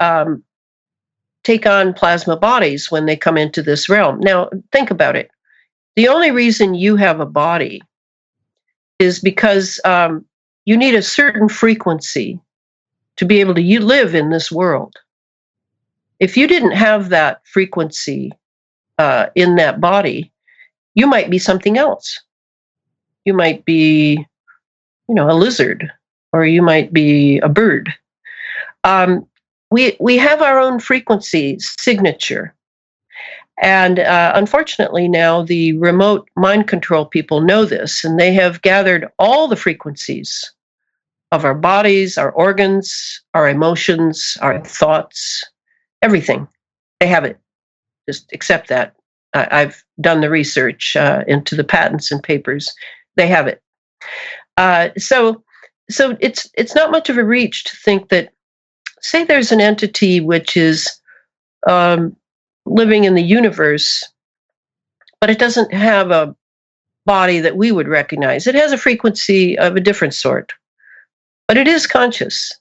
take on plasma bodies when they come into this realm. Now, think about it. The only reason you have a body is because you need a certain frequency to be able to live in this world. If you didn't have that frequency in that body, you might be something else. You might be, a lizard, or you might be a bird. We have our own frequency signature. And unfortunately now the remote mind control people know this, and they have gathered all the frequencies of our bodies, our organs, our emotions, our thoughts, everything. They have it. Just accept that. I've done the research into the patents and papers. They have it. So it's not much of a reach to think that, say there's an entity which is living in the universe, but it doesn't have a body that we would recognize. It has a frequency of a different sort, but it is conscious.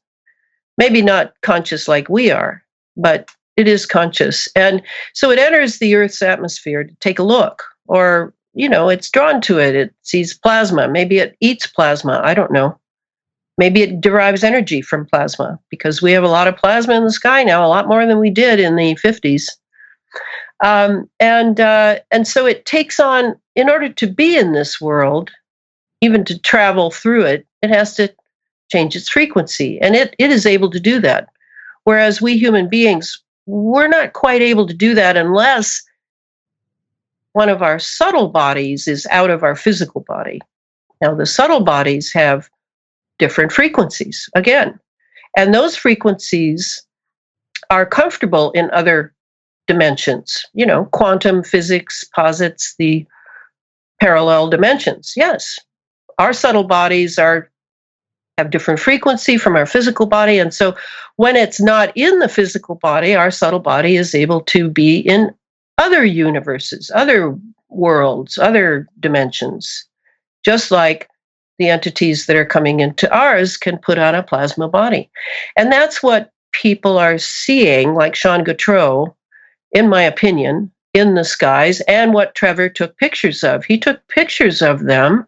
Maybe not conscious like we are, but it is conscious. And so it enters the Earth's atmosphere to take a look, or, it's drawn to it. It sees plasma. Maybe it eats plasma. I don't know. Maybe it derives energy from plasma, because we have a lot of plasma in the sky now, a lot more than we did in the 50s. And so it takes on, in order to be in this world, even to travel through it, it has to change its frequency. And it is able to do that. Whereas we human beings, we're not quite able to do that unless one of our subtle bodies is out of our physical body. Now, the subtle bodies have different frequencies, again. And those frequencies are comfortable in other dimensions. Quantum physics posits the parallel dimensions. Yes, our subtle bodies have different frequency from our physical body. And so when it's not in the physical body, our subtle body is able to be in other universes, other worlds, other dimensions, just like the entities that are coming into ours can put on a plasma body. And that's what people are seeing, like Sean Gautreaux, in my opinion, in the skies, and what Trevor took pictures of. He took pictures of them,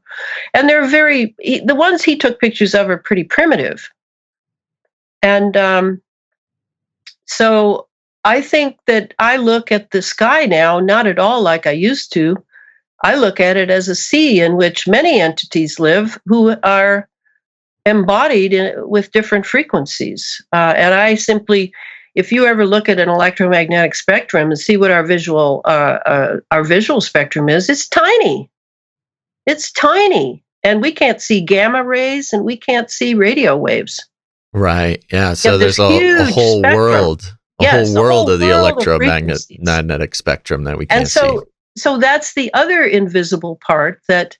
and they're the ones he took pictures of are pretty primitive. And so I think that I look at the sky now, not at all like I used to. I look at it as a sea in which many entities live who are embodied with different frequencies. And I simply, if you ever look at an electromagnetic spectrum and see what our visual spectrum is, it's tiny. It's tiny. And we can't see gamma rays, and we can't see radio waves. Right. Yeah. So there's a whole world. Whole world of the electromagnetic spectrum that we can't see. So that's the other invisible part that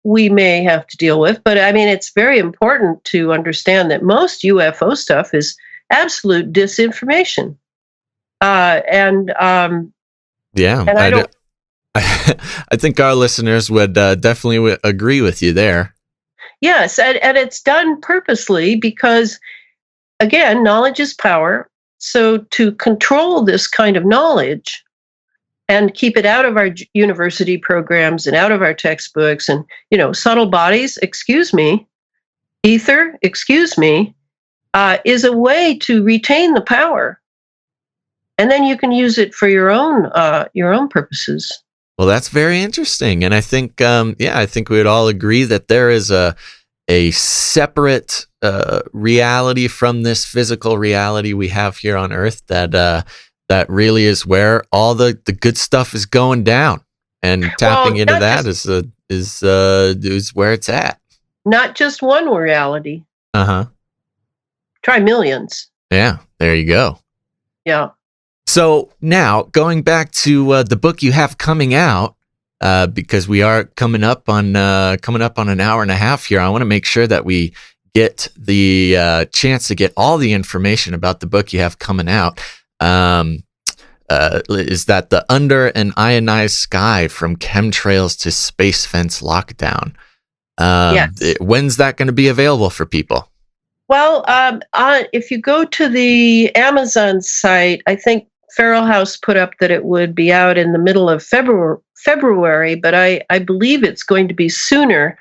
we may have to deal with. But I mean, it's very important to understand that most UFO stuff is absolute disinformation. I think our listeners would definitely agree with you there. Yes, and it's done purposely because, again, knowledge is power. So to control this kind of knowledge and keep it out of our university programs and out of our textbooks, and, subtle bodies, excuse me, ether, excuse me, is a way to retain the power. And then you can use it for your own purposes. Well, that's very interesting. And I think, I think we would all agree that there is a separate reality from this physical reality we have here on Earth that really is where all the good stuff is going down. And tapping into that is where it's at. Not just one reality. Uh-huh. Try millions. Yeah, there you go. Yeah. So now going back to the book you have coming out, because we are coming up on an hour and a half here. I want to make sure that we get the chance to get all the information about the book you have coming out. Is that the Under an Ionized Sky from Chemtrails to Space Fence Lockdown? Yes. When's that going to be available for people? Well, if you go to the Amazon site, I think Feral House put up that it would be out in the middle of February, but I believe it's going to be sooner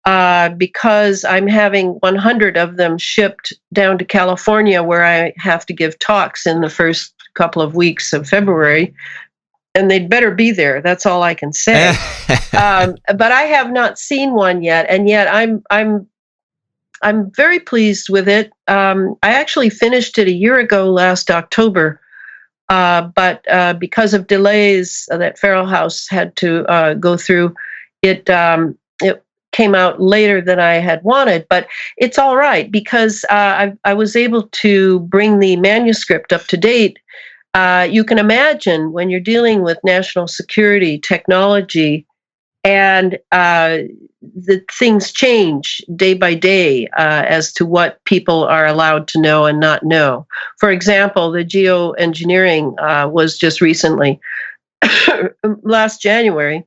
because I'm having 100 of them shipped down to California, where I have to give talks in the first couple of weeks of February, and they'd better be there. That's all I can say. But I have not seen one yet, and yet I'm very pleased with it. I actually finished it a year ago, last October. But because of delays that Feral House had to go through, it came out later than I had wanted. But it's all right because I was able to bring the manuscript up to date. You can imagine when you're dealing with national security technology, and the things change day by day as to what people are allowed to know and not know. For example, the geoengineering was just recently, last January,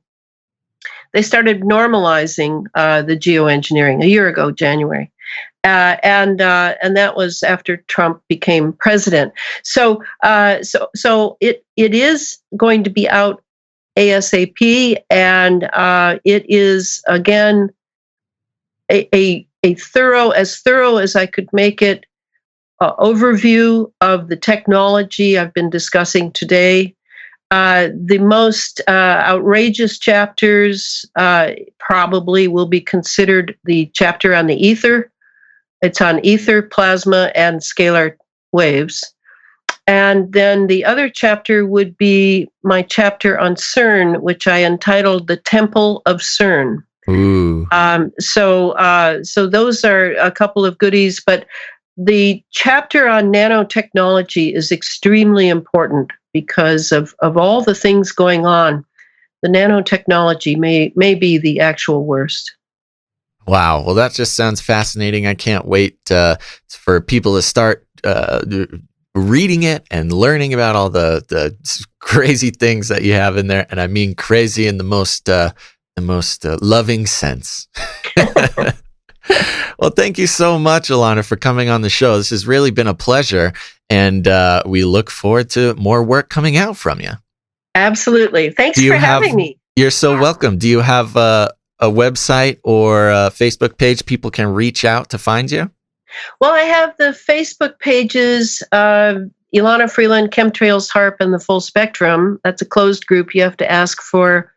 they started normalizing the geoengineering a year ago, January. And that was after Trump became president. So it is going to be out ASAP, and it is again a thorough as I could make it overview of the technology I've been discussing today. The most outrageous chapters probably will be considered the chapter on the ether. It's on ether, plasma, and scalar waves. And then the other chapter would be my chapter on CERN, which I entitled The Temple of CERN. Ooh. So those are a couple of goodies, but the chapter on nanotechnology is extremely important because of all the things going on. The nanotechnology may be the actual worst. Wow. Well, that just sounds fascinating. I can't wait for people to start reading it and learning about all the crazy things that you have in there. And I mean crazy in the most loving sense. Well, thank you so much, Elana, for coming on the show. This has really been a pleasure. And we look forward to more work coming out from you. Absolutely. Thanks for having me. You're so welcome. Do you have a website or a Facebook page people can reach out to find you? Well, I have the Facebook pages, Elana Freeland, Chemtrails, HARP, and the Full Spectrum. That's a closed group. You have to ask for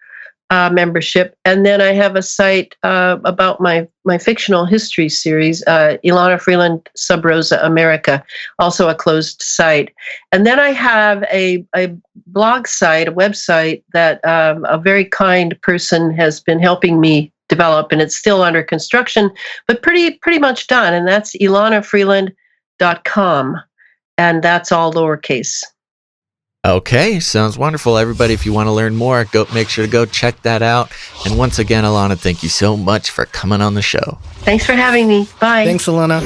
membership. And then I have a site about my fictional history series, Elana Freeland, Sub Rosa America, also a closed site. And then I have a blog site, a website that a very kind person has been helping me develop, and it's still under construction, but pretty much done. And that's elanafreeland.com. And that's all lowercase. Okay, sounds wonderful. Everybody, if you want to learn more, make sure to go check that out. And once again, Elana, thank you so much for coming on the show. Thanks for having me. Bye. Thanks, Elana.